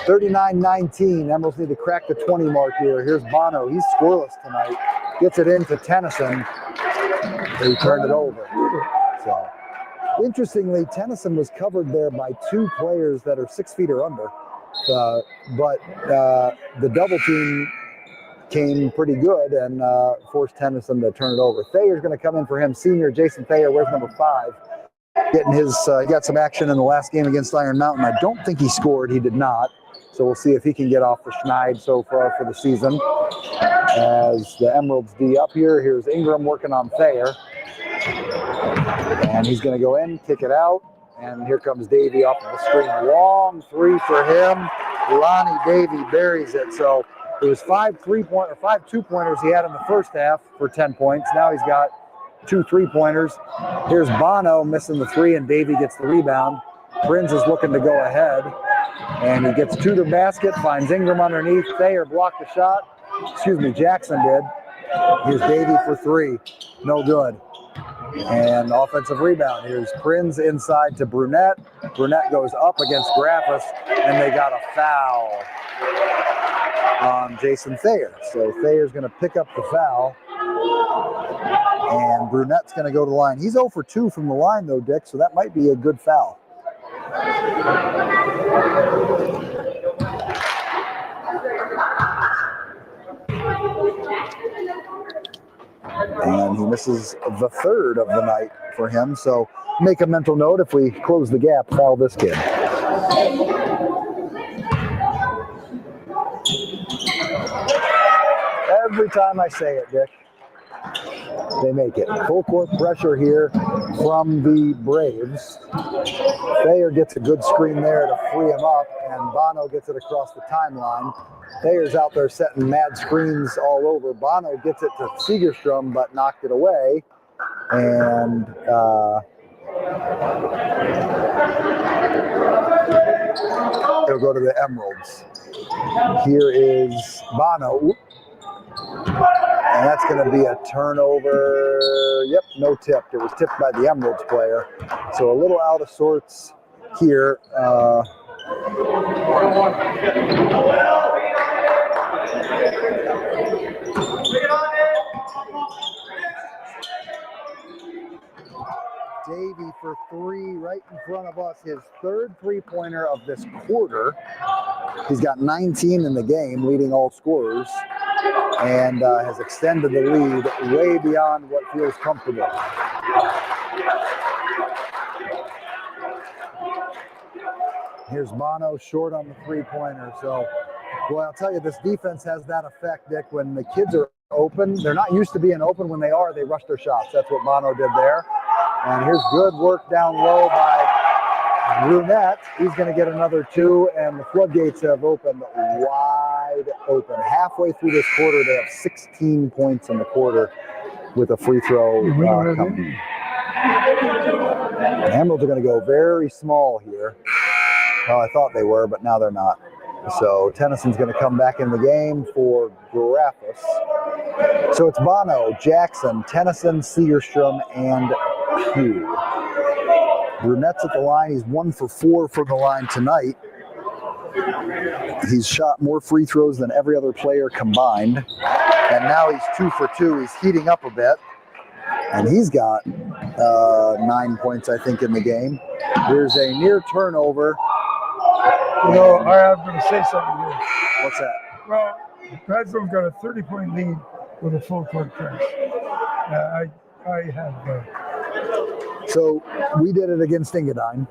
39-19. Emeralds need to crack the 20 mark here. Here's Bono. He's scoreless tonight. Gets it into Tennyson. He turned it over. So interestingly, Tennyson was covered there by 2 players that are 6 feet or under. But the double team came pretty good and forced Tennyson to turn it over. Thayer's going to come in for him. Senior Jason Thayer, where's number 5? Getting his, he got some action in the last game against Iron Mountain. I don't think he scored. He did not. So we'll see if he can get off the schneid so far for the season. As the Emeralds D up here, here's Ingram working on Thayer. And he's going to go in, kick it out. And here comes Davey off of the screen. Long 3 for him. Lonnie Davey buries it. So it was 5 2-pointers he had in the first half for 10 points. Now he's got 2 3-pointers. Here's Bono missing the 3, and Davey gets the rebound. Prinz is looking to go ahead, and he gets to the basket, finds Ingram underneath. Thayer blocked the shot. Jackson did. Here's Davey for 3. No good. And offensive rebound. Here's Prinz inside to Brunette. Brunette goes up against Graffis, and they got a foul on Jason Thayer. So Thayer's going to pick up the foul. And Brunette's going to go to the line. He's 0 for 2 from the line, though, Dick, so that might be a good foul. And he misses the 3rd of the night for him. So make a mental note, if we close the gap, foul this kid. Every time I say it, Dick, they make it. Full court pressure here from the Braves. Thayer gets a good screen there to free him up, and Bono gets it across the timeline. Thayer's out there setting mad screens all over. Bono gets it to Segerstrom, but knocked it away. And it'll go to the Emeralds. Here is Bono. And that's going to be a turnover. Yep, no tipped. It was tipped by the Emeralds player. So a little out of sorts here. Davey for 3 right in front of us. His 3rd 3-pointer of this quarter. He's got 19 in the game, leading all scorers, and has extended the lead way beyond what feels comfortable. Here's Bono short on the 3-pointer. So, boy, I'll tell you, this defense has that effect, Dick. When the kids are open, they're not used to being open. When they are, they rush their shots. That's what Bono did there. And here's good work down low by Brunette. He's going to get another 2, and the floodgates have opened wide open. Halfway through this quarter, they have 16 points in the quarter with a free throw coming. The Emeralds are going to go very small here. Well, I thought they were, but now they're not. So Tennyson's going to come back in the game for Graffis. So it's Bono, Jackson, Tennyson, Segerstrom, and Pugh. Brunette's at the line. He's 1 for 4 from the line tonight. He's shot more free throws than every other player combined. And now he's 2 for 2. He's heating up a bit. And he's got 9 points, I think, in the game. Here's a near turnover. You know, I'm going to say something here. What's that? Well, Gladstone's got a 30-point lead with a full court press. I have. So we did it against Engadine.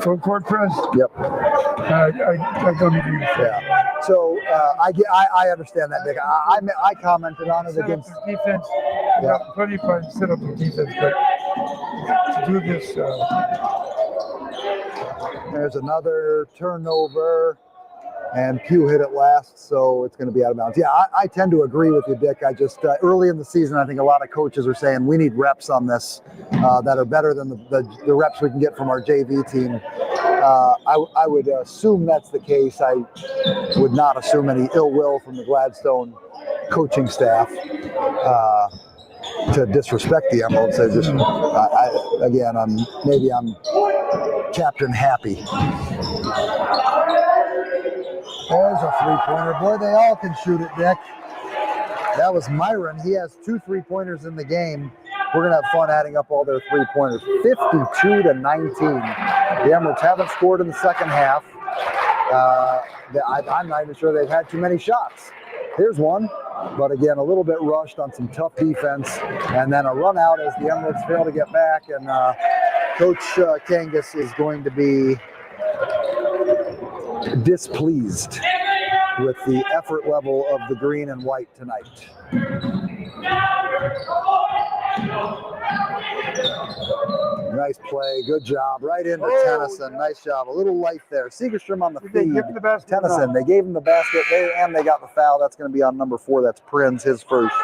Full court press? Yep. I don't agree with that. Yeah. So I understand that, Dick. I commented on it against defense. Yeah. Plenty of fun set up the defense, but to do this. There's another turnover, and Pugh hit it last, so it's going to be out of bounds. Yeah, I tend to agree with you, Dick. I just early in the season, I think a lot of coaches are saying we need reps on this that are better than the reps we can get from our JV team. I would assume that's the case. I would not assume any ill will from the Gladstone coaching staff to disrespect the Emeralds. I just, I'm Captain Happy. There's a 3-pointer. Boy, they all can shoot it, Dick. That was Myron. He has 2 3-pointers in the game. We're going to have fun adding up all their 3-pointers. 52-19. The Emeralds haven't scored in the second half. I'm not even sure they've had too many shots. Here's one, but again, a little bit rushed on some tough defense, and then a run out as the Emeralds fail to get back, and Coach Kangas is going to be displeased with the effort level of the green and white tonight. Nice play, good job, right into Tennyson. Nice job, a little life there. Segerstrom on the feed. Tennyson, they gave him the basket, and they got the foul. That's going to be on number 4. That's Prinz, his first.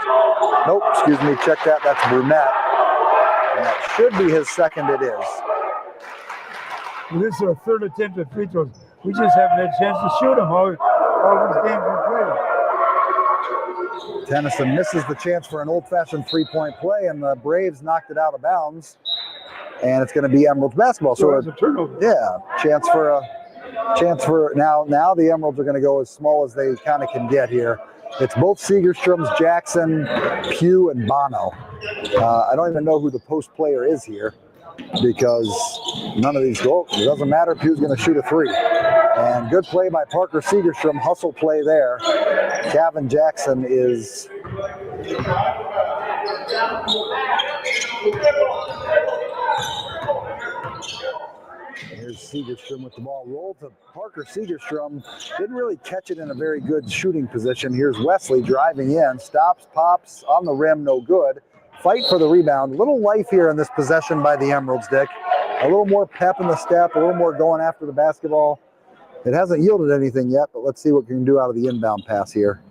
Nope, excuse me, check that. That's Brunette. And that should be his second. It is. Well, this is our third attempt at free throws. We just haven't had a chance to shoot them all these games we played. Tennyson misses the chance for an old-fashioned three-point play, and the Braves knocked it out of bounds. And it's going to be Emeralds basketball. So it's a turnover. Yeah, chance for now. Now the Emeralds are going to go as small as they kind of can get here. It's both Segerstroms, Jackson, Pugh, and Bono. I don't even know who the post player is here because none of these go. It doesn't matter. Pugh's going to shoot a 3. And good play by Parker Segerstrom. Hustle play there. Kevin Jackson is. Here's Segerstrom with the ball rolled to Parker Segerstrom. Didn't really catch it in a very good shooting position. Here's Wesley driving in. Stops, pops, on the rim, no good. Fight for the rebound. Little life here in this possession by the Emeralds, Dick. A little more pep in the step, a little more going after the basketball. It hasn't yielded anything yet, but let's see what we can do out of the inbound pass here.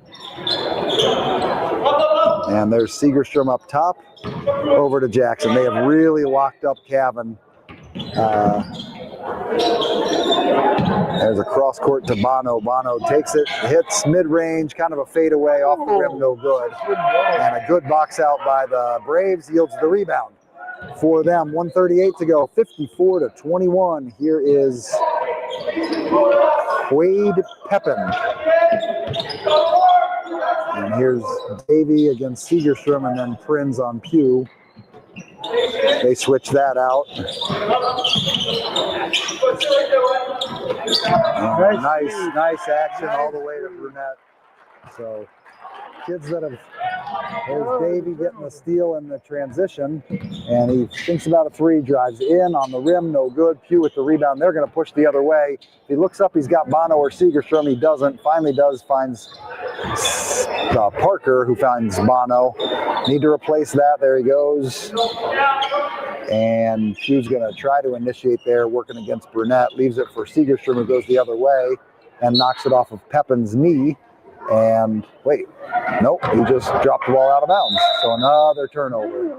And there's Segerstrom up top, over to Jackson. They have really locked up Cavan. There's a cross court to Bono. Bono takes it, hits mid-range, kind of a fadeaway off the rim, no good. And a good box out by the Braves yields the rebound for them. 1:38 to go, 54-21. Here is Wade Pepin. And here's Davey against Segerstrom, and then Prinz on Pugh. They switch that out. Nice action all the way to Brunette. So kids that have, there's Davey getting the steal in the transition, and he thinks about a 3, drives in on the rim, no good. Pugh with the rebound. They're going to push the other way. He looks up, he's got Bono or Segerstrom. He doesn't. Finally does, finds Parker, who finds Bono. Need to replace that. There he goes. And Pugh's going to try to initiate there, working against Brunette. Leaves it for Segerstrom, who goes the other way and knocks it off of Pepin's knee. And wait, nope, he just dropped the ball out of bounds. So another turnover.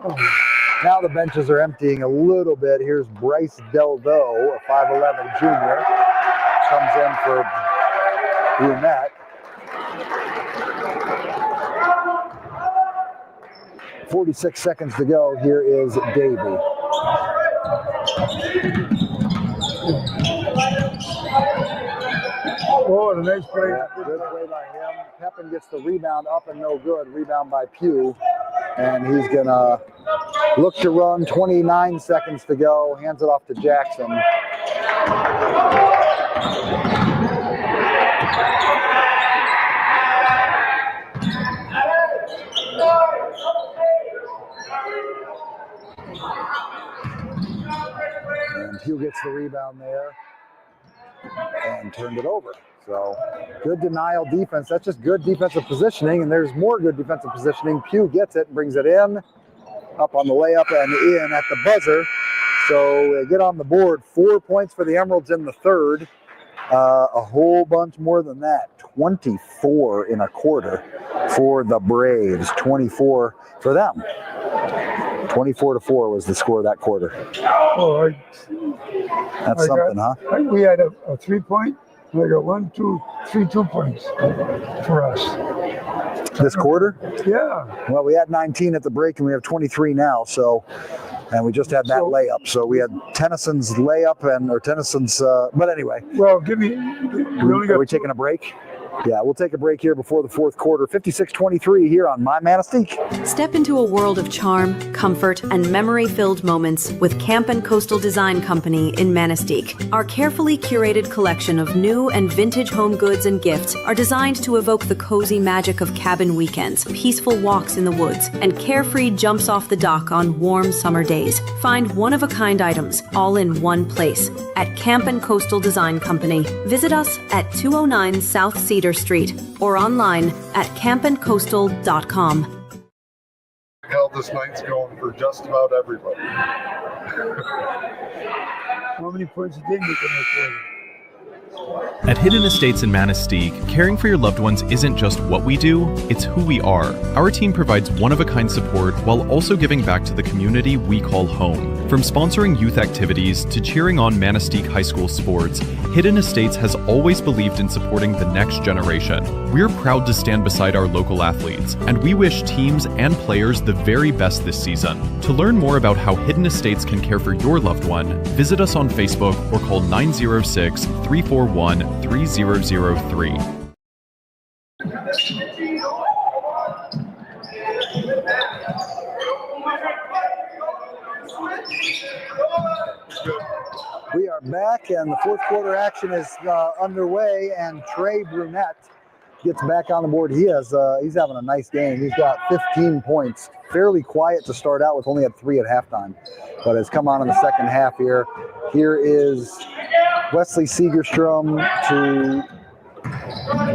Now the benches are emptying a little bit. Here's Bryce Delvaux, a 5'11 junior. Comes in for Brunette. 46 seconds to go. Here is Davey. Oh, a nice play. Yeah, good play by him. Pepin gets the rebound up and no good. Rebound by Pugh. And he's going to look to run. 29 seconds to go. Hands it off to Jackson. And Pugh gets the rebound there and turned it over. So good denial defense. That's just good defensive positioning, and there's more good defensive positioning. Pugh gets it and brings it in, up on the layup and in at the buzzer. So they get on the board. 4 points for the Emeralds in the third. A whole bunch more than that. 24 in a quarter for the Braves. 24 for them. 24-4 was the score of that quarter. Oh, That's something, huh? We had a 3-point. I got 1, 2, 3 2-points for us. This quarter? Yeah. Well, we had 19 at the break, and we have 23 now. So, and we just had that layup. So we had Tennyson's layup or Tennyson's. But anyway. Well, give me. Are we taking a break? Yeah, we'll take a break here before the fourth quarter. 56-23 here on My Manistique. Step into a world of charm, comfort, and memory-filled moments with Camp and Coastal Design Company in Manistique. Our carefully curated collection of new and vintage home goods and gifts are designed to evoke the cozy magic of cabin weekends, peaceful walks in the woods, and carefree jumps off the dock on warm summer days. Find one-of-a-kind items all in one place at Camp and Coastal Design Company. Visit us at 209 South Cedar Street or online at campandcoastal.com. Hell, this night's going for just about everybody. How many points a game you can make? At Hidden Estates in Manistique, caring for your loved ones isn't just what we do, it's who we are. Our team provides one-of-a-kind support while also giving back to the community we call home. From sponsoring youth activities to cheering on Manistique High School sports, Hidden Estates has always believed in supporting the next generation. We're proud to stand beside our local athletes, and we wish teams and players the very best this season. To learn more about how Hidden Estates can care for your loved one, visit us on Facebook or call 906-341-3003. We are back, and the fourth quarter action is underway, and Trey Brunette gets back on the board. He's having a nice game. He's got 15 points. Fairly quiet to start out with, only had 3 at halftime, but has come on in the second half here. Here is Wesley Segerstrom to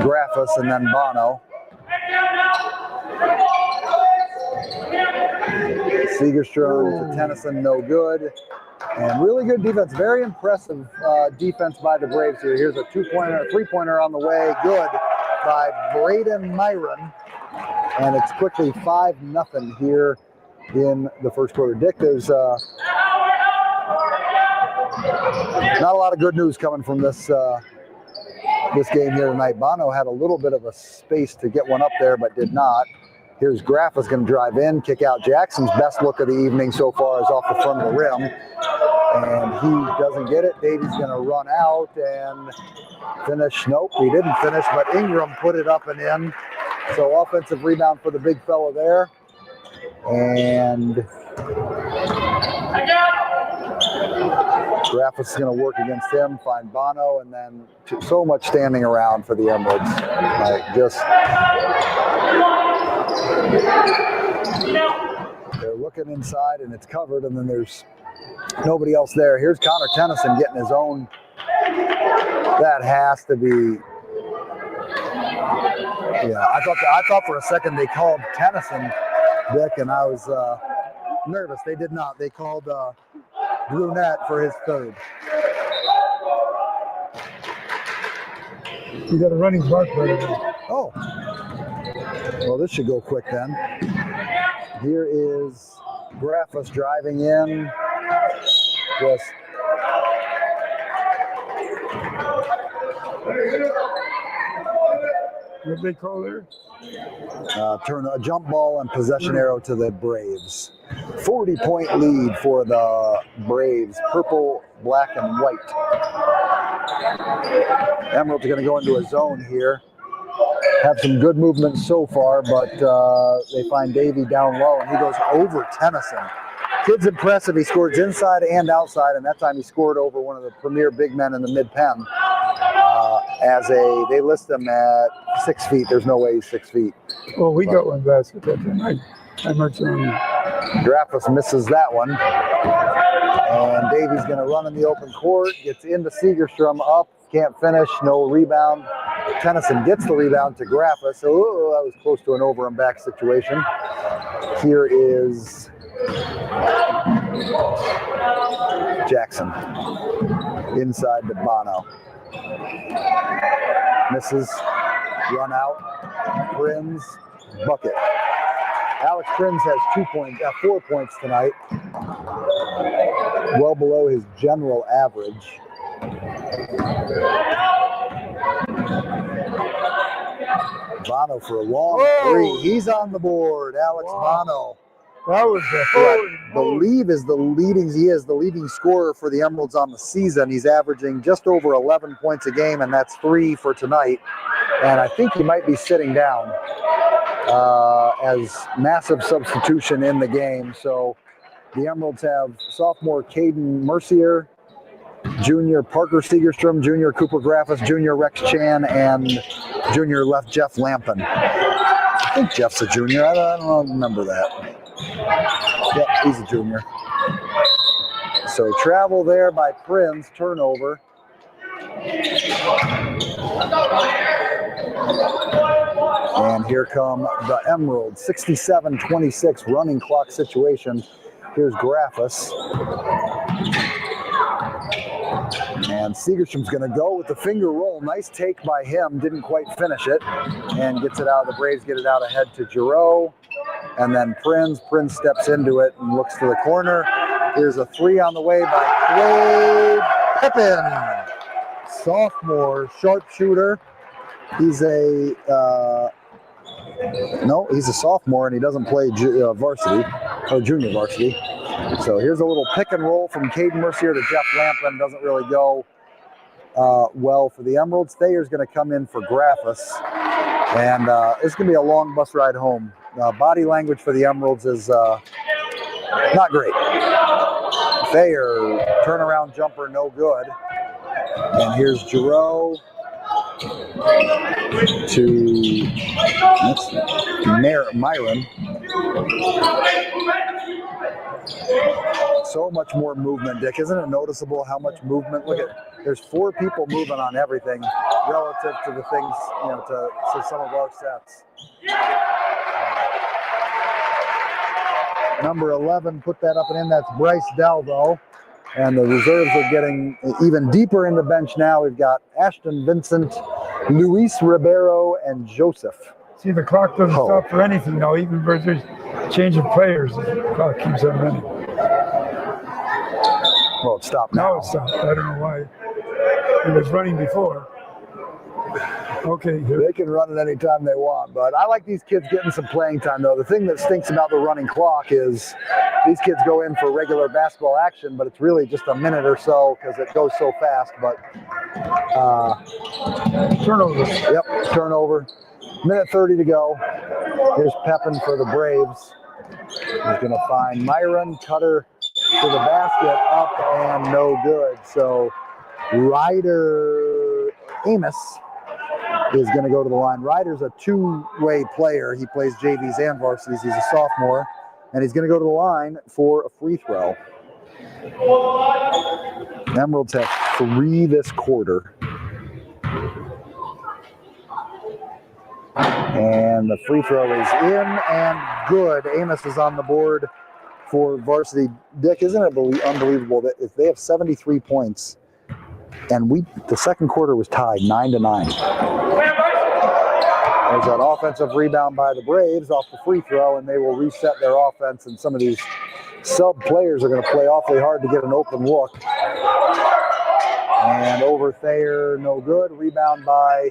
Graffus and then Bono. Segerstrom to Tennyson, no good. And really good defense, very impressive defense by the Braves here. Here's a 2-pointer, a 3-pointer on the way, good by Braden Myron. And it's quickly 5-0 here in the first quarter. Dick, there's not a lot of good news coming from this game here tonight. Bono had a little bit of a space to get one up there, but did not. Here's Graffa's going to drive in, kick out. Jackson's best look of the evening so far is off the front of the rim. And he doesn't get it. Davies going to run out and finish. Nope, he didn't finish, but Ingram put it up and in. So offensive rebound for the big fella there. And Graffa's is going to work against him, find Bono, and then so much standing around for the Emeralds. They're looking inside and it's covered, and then there's nobody else there. Here's Connor Tennyson getting his own. That has to be. Yeah, I thought for a second they called Tennyson, Dick, and I was nervous. They did not. They called Brunette for his third. You got a running clock right now. Oh. Well, this should go quick then. Here is Graffus driving in. Just what they call there? turn a jump ball and possession arrow to the Braves. 40-point lead for the Braves. Purple, black, and white. Emeralds are going to go into a zone here. Have some good movement so far, but they find Davey down low, and he goes over Tennyson. Kid's impressive. He scores inside and outside, and that time he scored over one of the premier big men in the mid-pen. They list him at 6 feet. There's no way he's 6 feet. Well, we got one basket that time. I marked it on. Graffus misses that one. And Davey's going to run in the open court, gets into Segerstrom, up, can't finish, no rebound. Tennyson gets the rebound to Graffus. So that was close to an over and back situation. Here is Jackson inside to Bono. Misses, run out, Prinz, bucket. Alex Prinz has 4 points tonight, well below his general average. Bono for a long three. He's on the board, Alex Bono. That was He is the leading scorer for the Emeralds on the season. He's averaging just over 11 points a game, and that's 3 for tonight. And I think he might be sitting down as massive substitution in the game. So the Emeralds have sophomore Caden Mercier, junior Parker Segerstrom, junior Cooper Graffis, junior Rex Chan, and junior left Jeff Lampin. I think Jeff's a junior. I don't remember that. Yep, he's a junior. So travel there by Prince, turnover. And here come the Emeralds, 67-26 running clock situation. Here's Graffis. And Segerstrom's going to go with the finger roll. Nice take by him. Didn't quite finish it. And gets it out. The Braves get it out ahead to Giroux. And then Prinz. Prinz steps into it and looks to the corner. Here's a 3 on the way by Quade Pippin. Sophomore sharpshooter. He's a sophomore and he doesn't play varsity or junior varsity. So here's a little pick and roll from Caden Mercier to Jeff Lampin. Doesn't really go well for the Emeralds. Thayer's going to come in for Graffis. And it's going to be a long bus ride home. Body language for the Emeralds is not great. Thayer, turnaround jumper, no good. And here's Giroux to Myron. So much more movement, Dick. Isn't it noticeable how much movement? Look at, there's 4 people moving on everything relative to the things, to some of our sets. Number 11 put that up and in. That's Bryce Dalvo. And the reserves are getting even deeper in the bench now. We've got Ashton Vincent, Luis Ribeiro, and Joseph. See, the clock doesn't stop for anything now. Even if there's change of players, the clock keeps on running. Well, it stopped now. Now it stopped. I don't know why. It was running before. Okay. They can run it anytime they want, but I like these kids getting some playing time, though. The thing that stinks about the running clock is these kids go in for regular basketball action, but it's really just a minute or so because it goes so fast. But turnover. Yep, turnover. Minute 30 to go. Here's Pepin for the Braves. He's going to find Myron, cutter to the basket, up and no good. So Ryder Amos is going to go to the line. Ryder's a 2-way player. He plays JVs and varsities. He's a sophomore, and he's going to go to the line for a free throw. Emeralds have 3 this quarter. And the free throw is in and good. Amos is on the board for varsity. Dick, isn't it unbelievable that if they have 73 points and the second quarter was tied 9-9. There's that offensive rebound by the Braves off the free throw, and they will reset their offense, and some of these sub players are going to play awfully hard to get an open look. And over Thayer, no good. Rebound by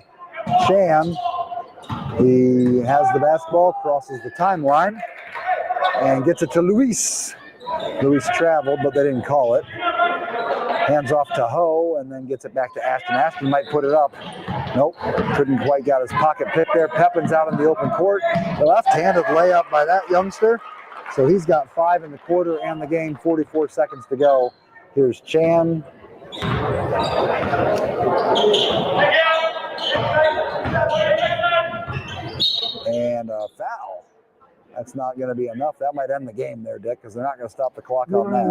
Chan. He has the basketball, crosses the timeline, and gets it to Luis. Luis traveled, but they didn't call it. Hands off to Ho, and then gets it back to Ashton. Ashton might put it up. Nope, couldn't quite got his pocket pick there. Pepin's out in the open court. The left-handed layup by that youngster. So he's got 5 in the quarter and the game, 44 seconds to go. Here's Chan. And a foul. That's not going to be enough. That might end the game there, Dick, because they're not going to stop the clock on that.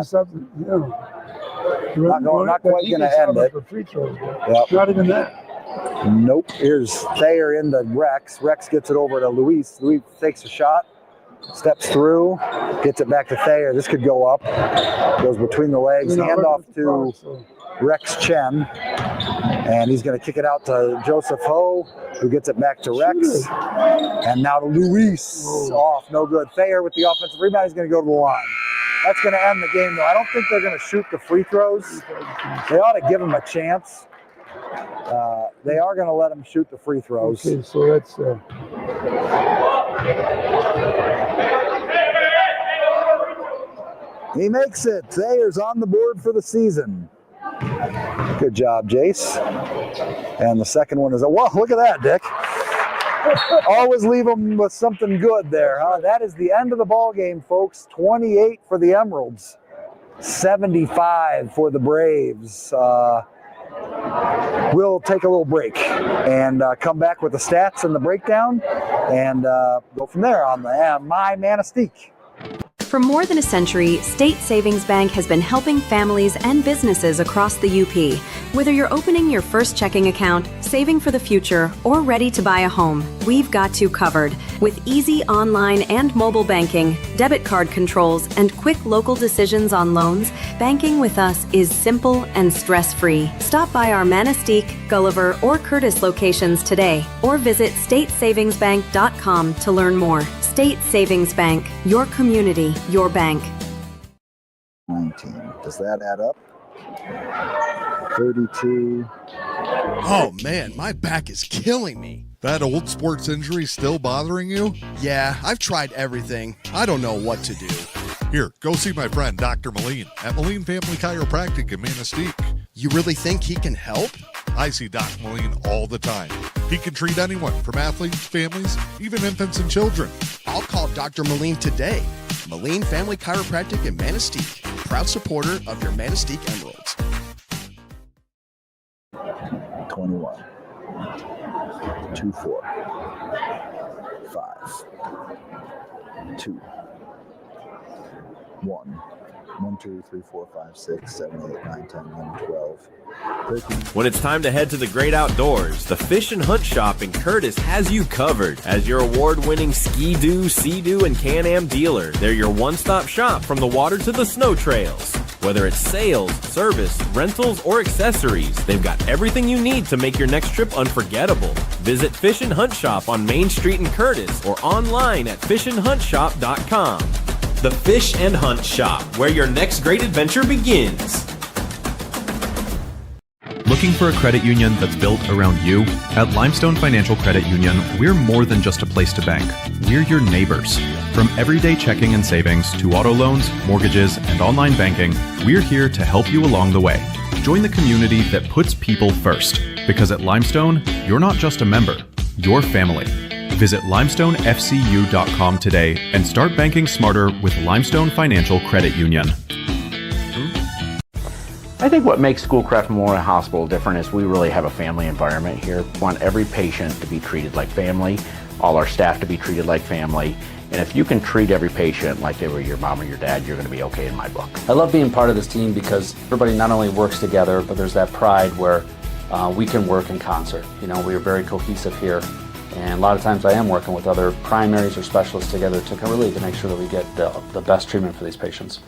Not quite going to end it. Yep. Not even that. Nope. Here's Thayer into Rex. Rex gets it over to Luis. Luis takes a shot, steps through, gets it back to Thayer. This could go up. Goes between the legs. Handoff to Rex Chen. And he's going to kick it out to Joseph Ho, who gets it back to Rex. And now to Luis. Off. No good. Thayer with the offensive rebound. He's going to go to the line. That's going to end the game, though. I don't think they're going to shoot the free throws. They ought to give him a chance. They are going to let him shoot the free throws. Okay, so that's He makes it. Sayers on the board for the season. Good job, Jace. And the second one is a, whoa, look at that, Dick. Always leave them with something good there, huh? That is the end of the ball game, folks. 28 for the Emeralds, 75 for the Braves. We'll take a little break and come back with the stats and the breakdown and go from there on the My Manistique. For more than a century, State Savings Bank has been helping families and businesses across the U.P. Whether you're opening your first checking account, saving for the future, or ready to buy a home, we've got you covered. With easy online and mobile banking, debit card controls, and quick local decisions on loans, banking with us is simple and stress-free. Stop by our Manistique, Gulliver, or Curtis locations today, or visit statesavingsbank.com to learn more. State Savings Bank, your community, your bank. 19. Does that add up? 32. Oh man, my back is killing me. That old sports injury still bothering you? Yeah, I've tried everything. I don't know what to do. Here, go see my friend Dr. Moline at Moline Family Chiropractic in Manistique. You really think he can help? I see Doc Moline all the time. He can treat anyone from athletes, families, even infants and children. I'll call Dr. Moline today. Moline Family Chiropractic in Manistique, proud supporter of your Manistique Emeralds. 21. 2, 4. 5. 2. 1. 1, 2, 3, 4, 5, 6, 7, 8, 9, 10, 11, 12, 13. When it's time to head to the great outdoors, the Fish and Hunt Shop in Curtis has you covered. As your award-winning Ski-Doo, Sea-Doo, and Can-Am dealer, they're your one-stop shop from the water to the snow trails. Whether it's sales, service, rentals, or accessories, they've got everything you need to make your next trip unforgettable. Visit Fish and Hunt Shop on Main Street in Curtis or online at fishandhuntshop.com. The Fish and Hunt Shop, where your next great adventure begins. Looking for a credit union that's built around you? At Limestone Financial Credit Union, we're more than just a place to bank. We're your neighbors. From everyday checking and savings to auto loans, mortgages, and online banking, we're here to help you along the way. Join the community that puts people first. Because at Limestone, you're not just a member, you're family. Visit limestonefcu.com today and start banking smarter with Limestone Financial Credit Union. I think what makes Schoolcraft Memorial Hospital different is we really have a family environment here. We want every patient to be treated like family, all our staff to be treated like family, and if you can treat every patient like they were your mom or your dad, you're going to be okay in my book. I love being part of this team because everybody not only works together, but there's that pride where we can work in concert. You know, we are very cohesive here. And a lot of times I am working with other primaries or specialists together to make sure that we get the best treatment for these patients.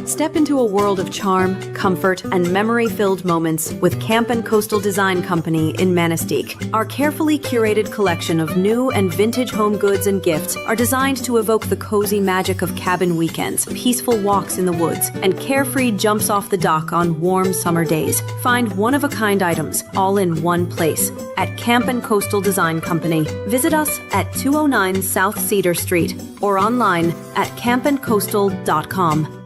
Step into a world of charm, comfort, and memory-filled moments with Camp & Coastal Design Company in Manistique. Our carefully curated collection of new and vintage home goods and gifts are designed to evoke the cozy magic of cabin weekends, peaceful walks in the woods, and carefree jumps off the dock on warm summer days. Find one-of-a-kind items all in one place at Camp & Coastal Design Company. Visit us at 209 South Cedar Street or online at campandcoastal.com.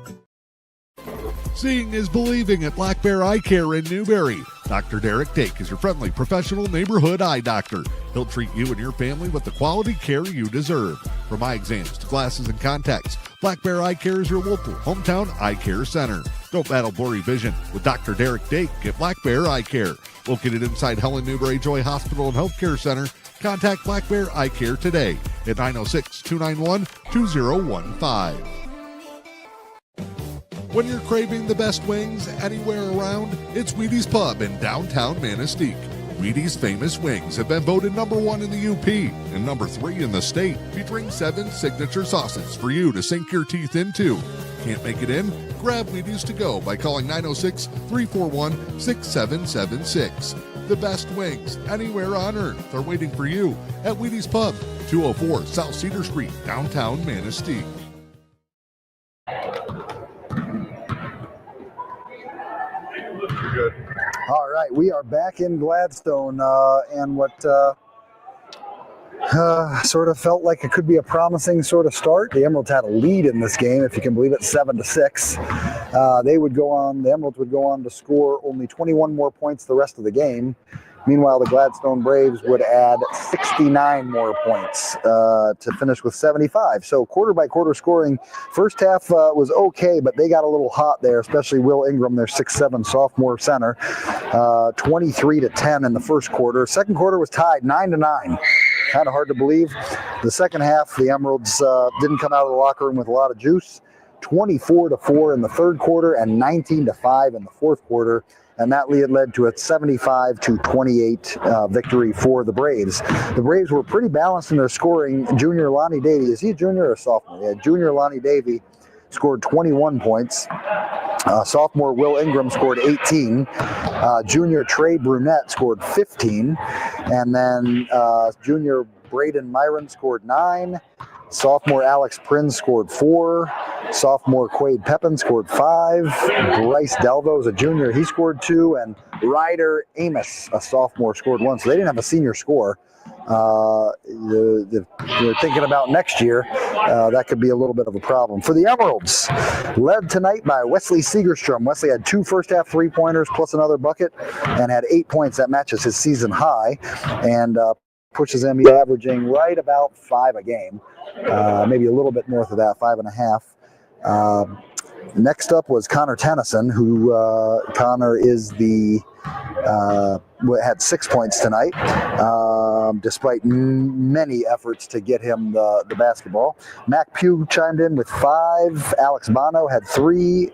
Seeing is believing at Black Bear Eye Care in Newberry. Dr. Derek Dake is your friendly professional neighborhood eye doctor. He'll treat you and your family with the quality care you deserve. From eye exams to glasses and contacts, Black Bear Eye Care is your local hometown eye care center. Don't battle blurry vision with Dr. Derek Dake at Black Bear Eye Care. Located inside Helen Newberry Joy Hospital and Healthcare Center, contact Black Bear Eye Care today at 906-291-2015. When you're craving the best wings anywhere around, it's Wheaties Pub in downtown Manistique. Wheaties' famous wings have been voted number 1 in the U.P. and number 3 in the state, featuring 7 signature sauces for you to sink your teeth into. Can't make it in? Grab Wheaties to go by calling 906-341-6776. The best wings anywhere on earth are waiting for you at Wheaties Pub, 204 South Cedar Street, downtown Manistique. Good. All right, we are back in Gladstone, and what sort of felt like it could be a promising sort of start. The Emeralds had a lead in this game, if you can believe it, 7-6. The Emeralds would go on to score only 21 more points the rest of the game. Meanwhile, the Gladstone Braves would add 69 more points to finish with 75. So quarter-by-quarter scoring. First half was okay, but they got a little hot there, especially Will Ingram, their 6'7" sophomore center. 23-10 in the first quarter. Second quarter was tied 9-9. Kind of hard to believe. The second half, the Emeralds didn't come out of the locker room with a lot of juice. 24-4 in the third quarter and 19-5 in the fourth quarter. And that led to a 75-28 victory for the Braves. The Braves were pretty balanced in their scoring. Junior Lonnie Davy, is he a junior or a sophomore? Yeah, junior Lonnie Davy scored 21 points. Sophomore Will Ingram scored 18. Junior Trey Brunette scored 15. And then junior Braden Myron scored 9. Sophomore Alex Prinz scored 4. Sophomore Quade Pepin scored 5. Bryce Delvo is a junior. He scored 2. And Ryder Amos, a sophomore, scored 1. So they didn't have a senior score. You're thinking about next year, that could be a little bit of a problem. For the Emeralds, led tonight by Wesley Segerstrom. Wesley had 2 first-half three-pointers plus another bucket and had 8 points. That matches his season high and pushes him averaging right about 5 a game. Maybe a little bit north of that, 5.5. Next up was Connor Tennyson, who Connor is had 6 points tonight, despite many efforts to get him the basketball. Mac Pugh chimed in with 5. Alex Bono had 3.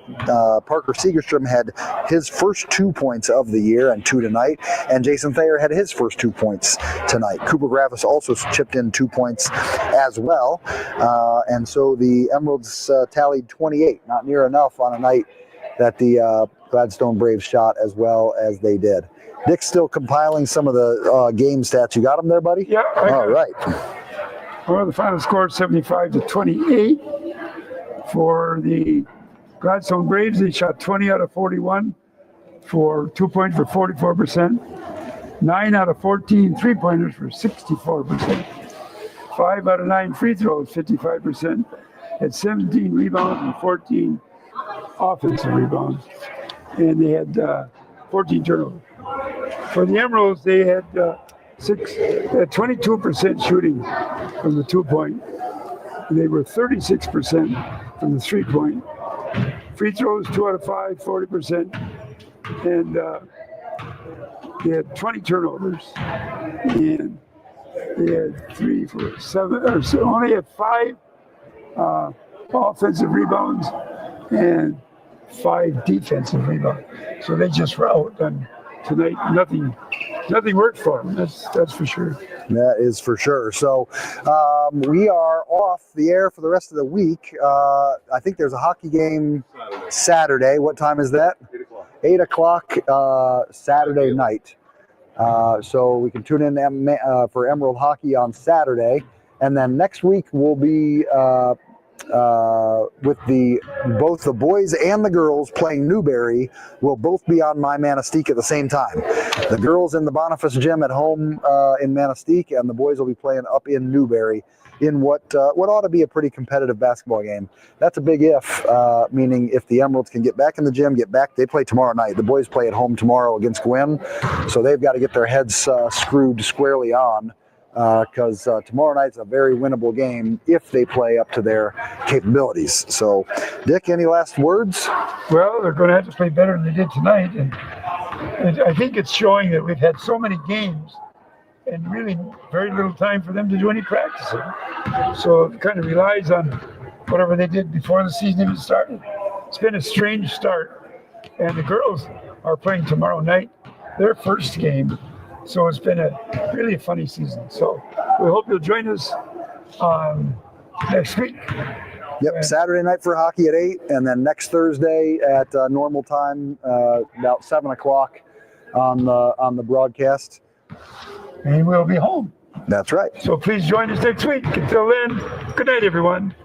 Parker Segerstrom had his first 2 points of the year and 2 tonight. And Jason Thayer had his first 2 points tonight. Cooper Gravis also chipped in 2 points as well. And so the Emeralds tallied 28, not near enough on a night that the Gladstone Braves shot as well as they did. Dick's still compiling some of the game stats. You got them there, buddy? Yeah. All right. Well, the final score is 75-28 for the Gladstone Braves. They shot 20 out of 41 for 2 points for 44%. 9 out of 14 three-pointers for 64%. 5 out of 9 free throws, 55%. Had 17 rebounds and 14 offensive rebounds. And they had 14 turnovers. For the Emeralds, they had 22% shooting from the 2-point. They were 36% from the 3-point. Free throws, 2 out of 5, 40%. And they had 20 turnovers. And they had 3, 4, 7, or so only had 5 offensive rebounds and 5 defensive rebounds. So they just were out. And tonight, nothing worked for them. That's for sure. That is for sure. So we are off the air for the rest of the week. I think there's a hockey game Saturday. What time is that? 8 o'clock Saturday night. So we can tune in for Emerald Hockey on Saturday. And then next week we'll be with both the boys and the girls playing Newberry will both be on my Manistique at the same time. The girls in the Boniface Gym at home in Manistique, and the boys will be playing up in Newberry in what ought to be a pretty competitive basketball game. That's a big if, meaning if the Emeralds can get back in the gym, get back. They play tomorrow night. The boys play at home tomorrow against Gwynn, so they've got to get their heads screwed squarely on. Because tomorrow night's a very winnable game if they play up to their capabilities. So, Dick, any last words? Well, they're going to have to play better than they did tonight. And I think it's showing that we've had so many games and really very little time for them to do any practicing. So it kind of relies on whatever they did before the season even started. It's been a strange start. And the girls are playing tomorrow night, their first game. So it's been really a funny season. So we hope you'll join us next week. Yep, Saturday night for hockey at 8, and then next Thursday at normal time, about 7 o'clock on the broadcast. And we'll be home. That's right. So please join us next week. Until then, good night, everyone.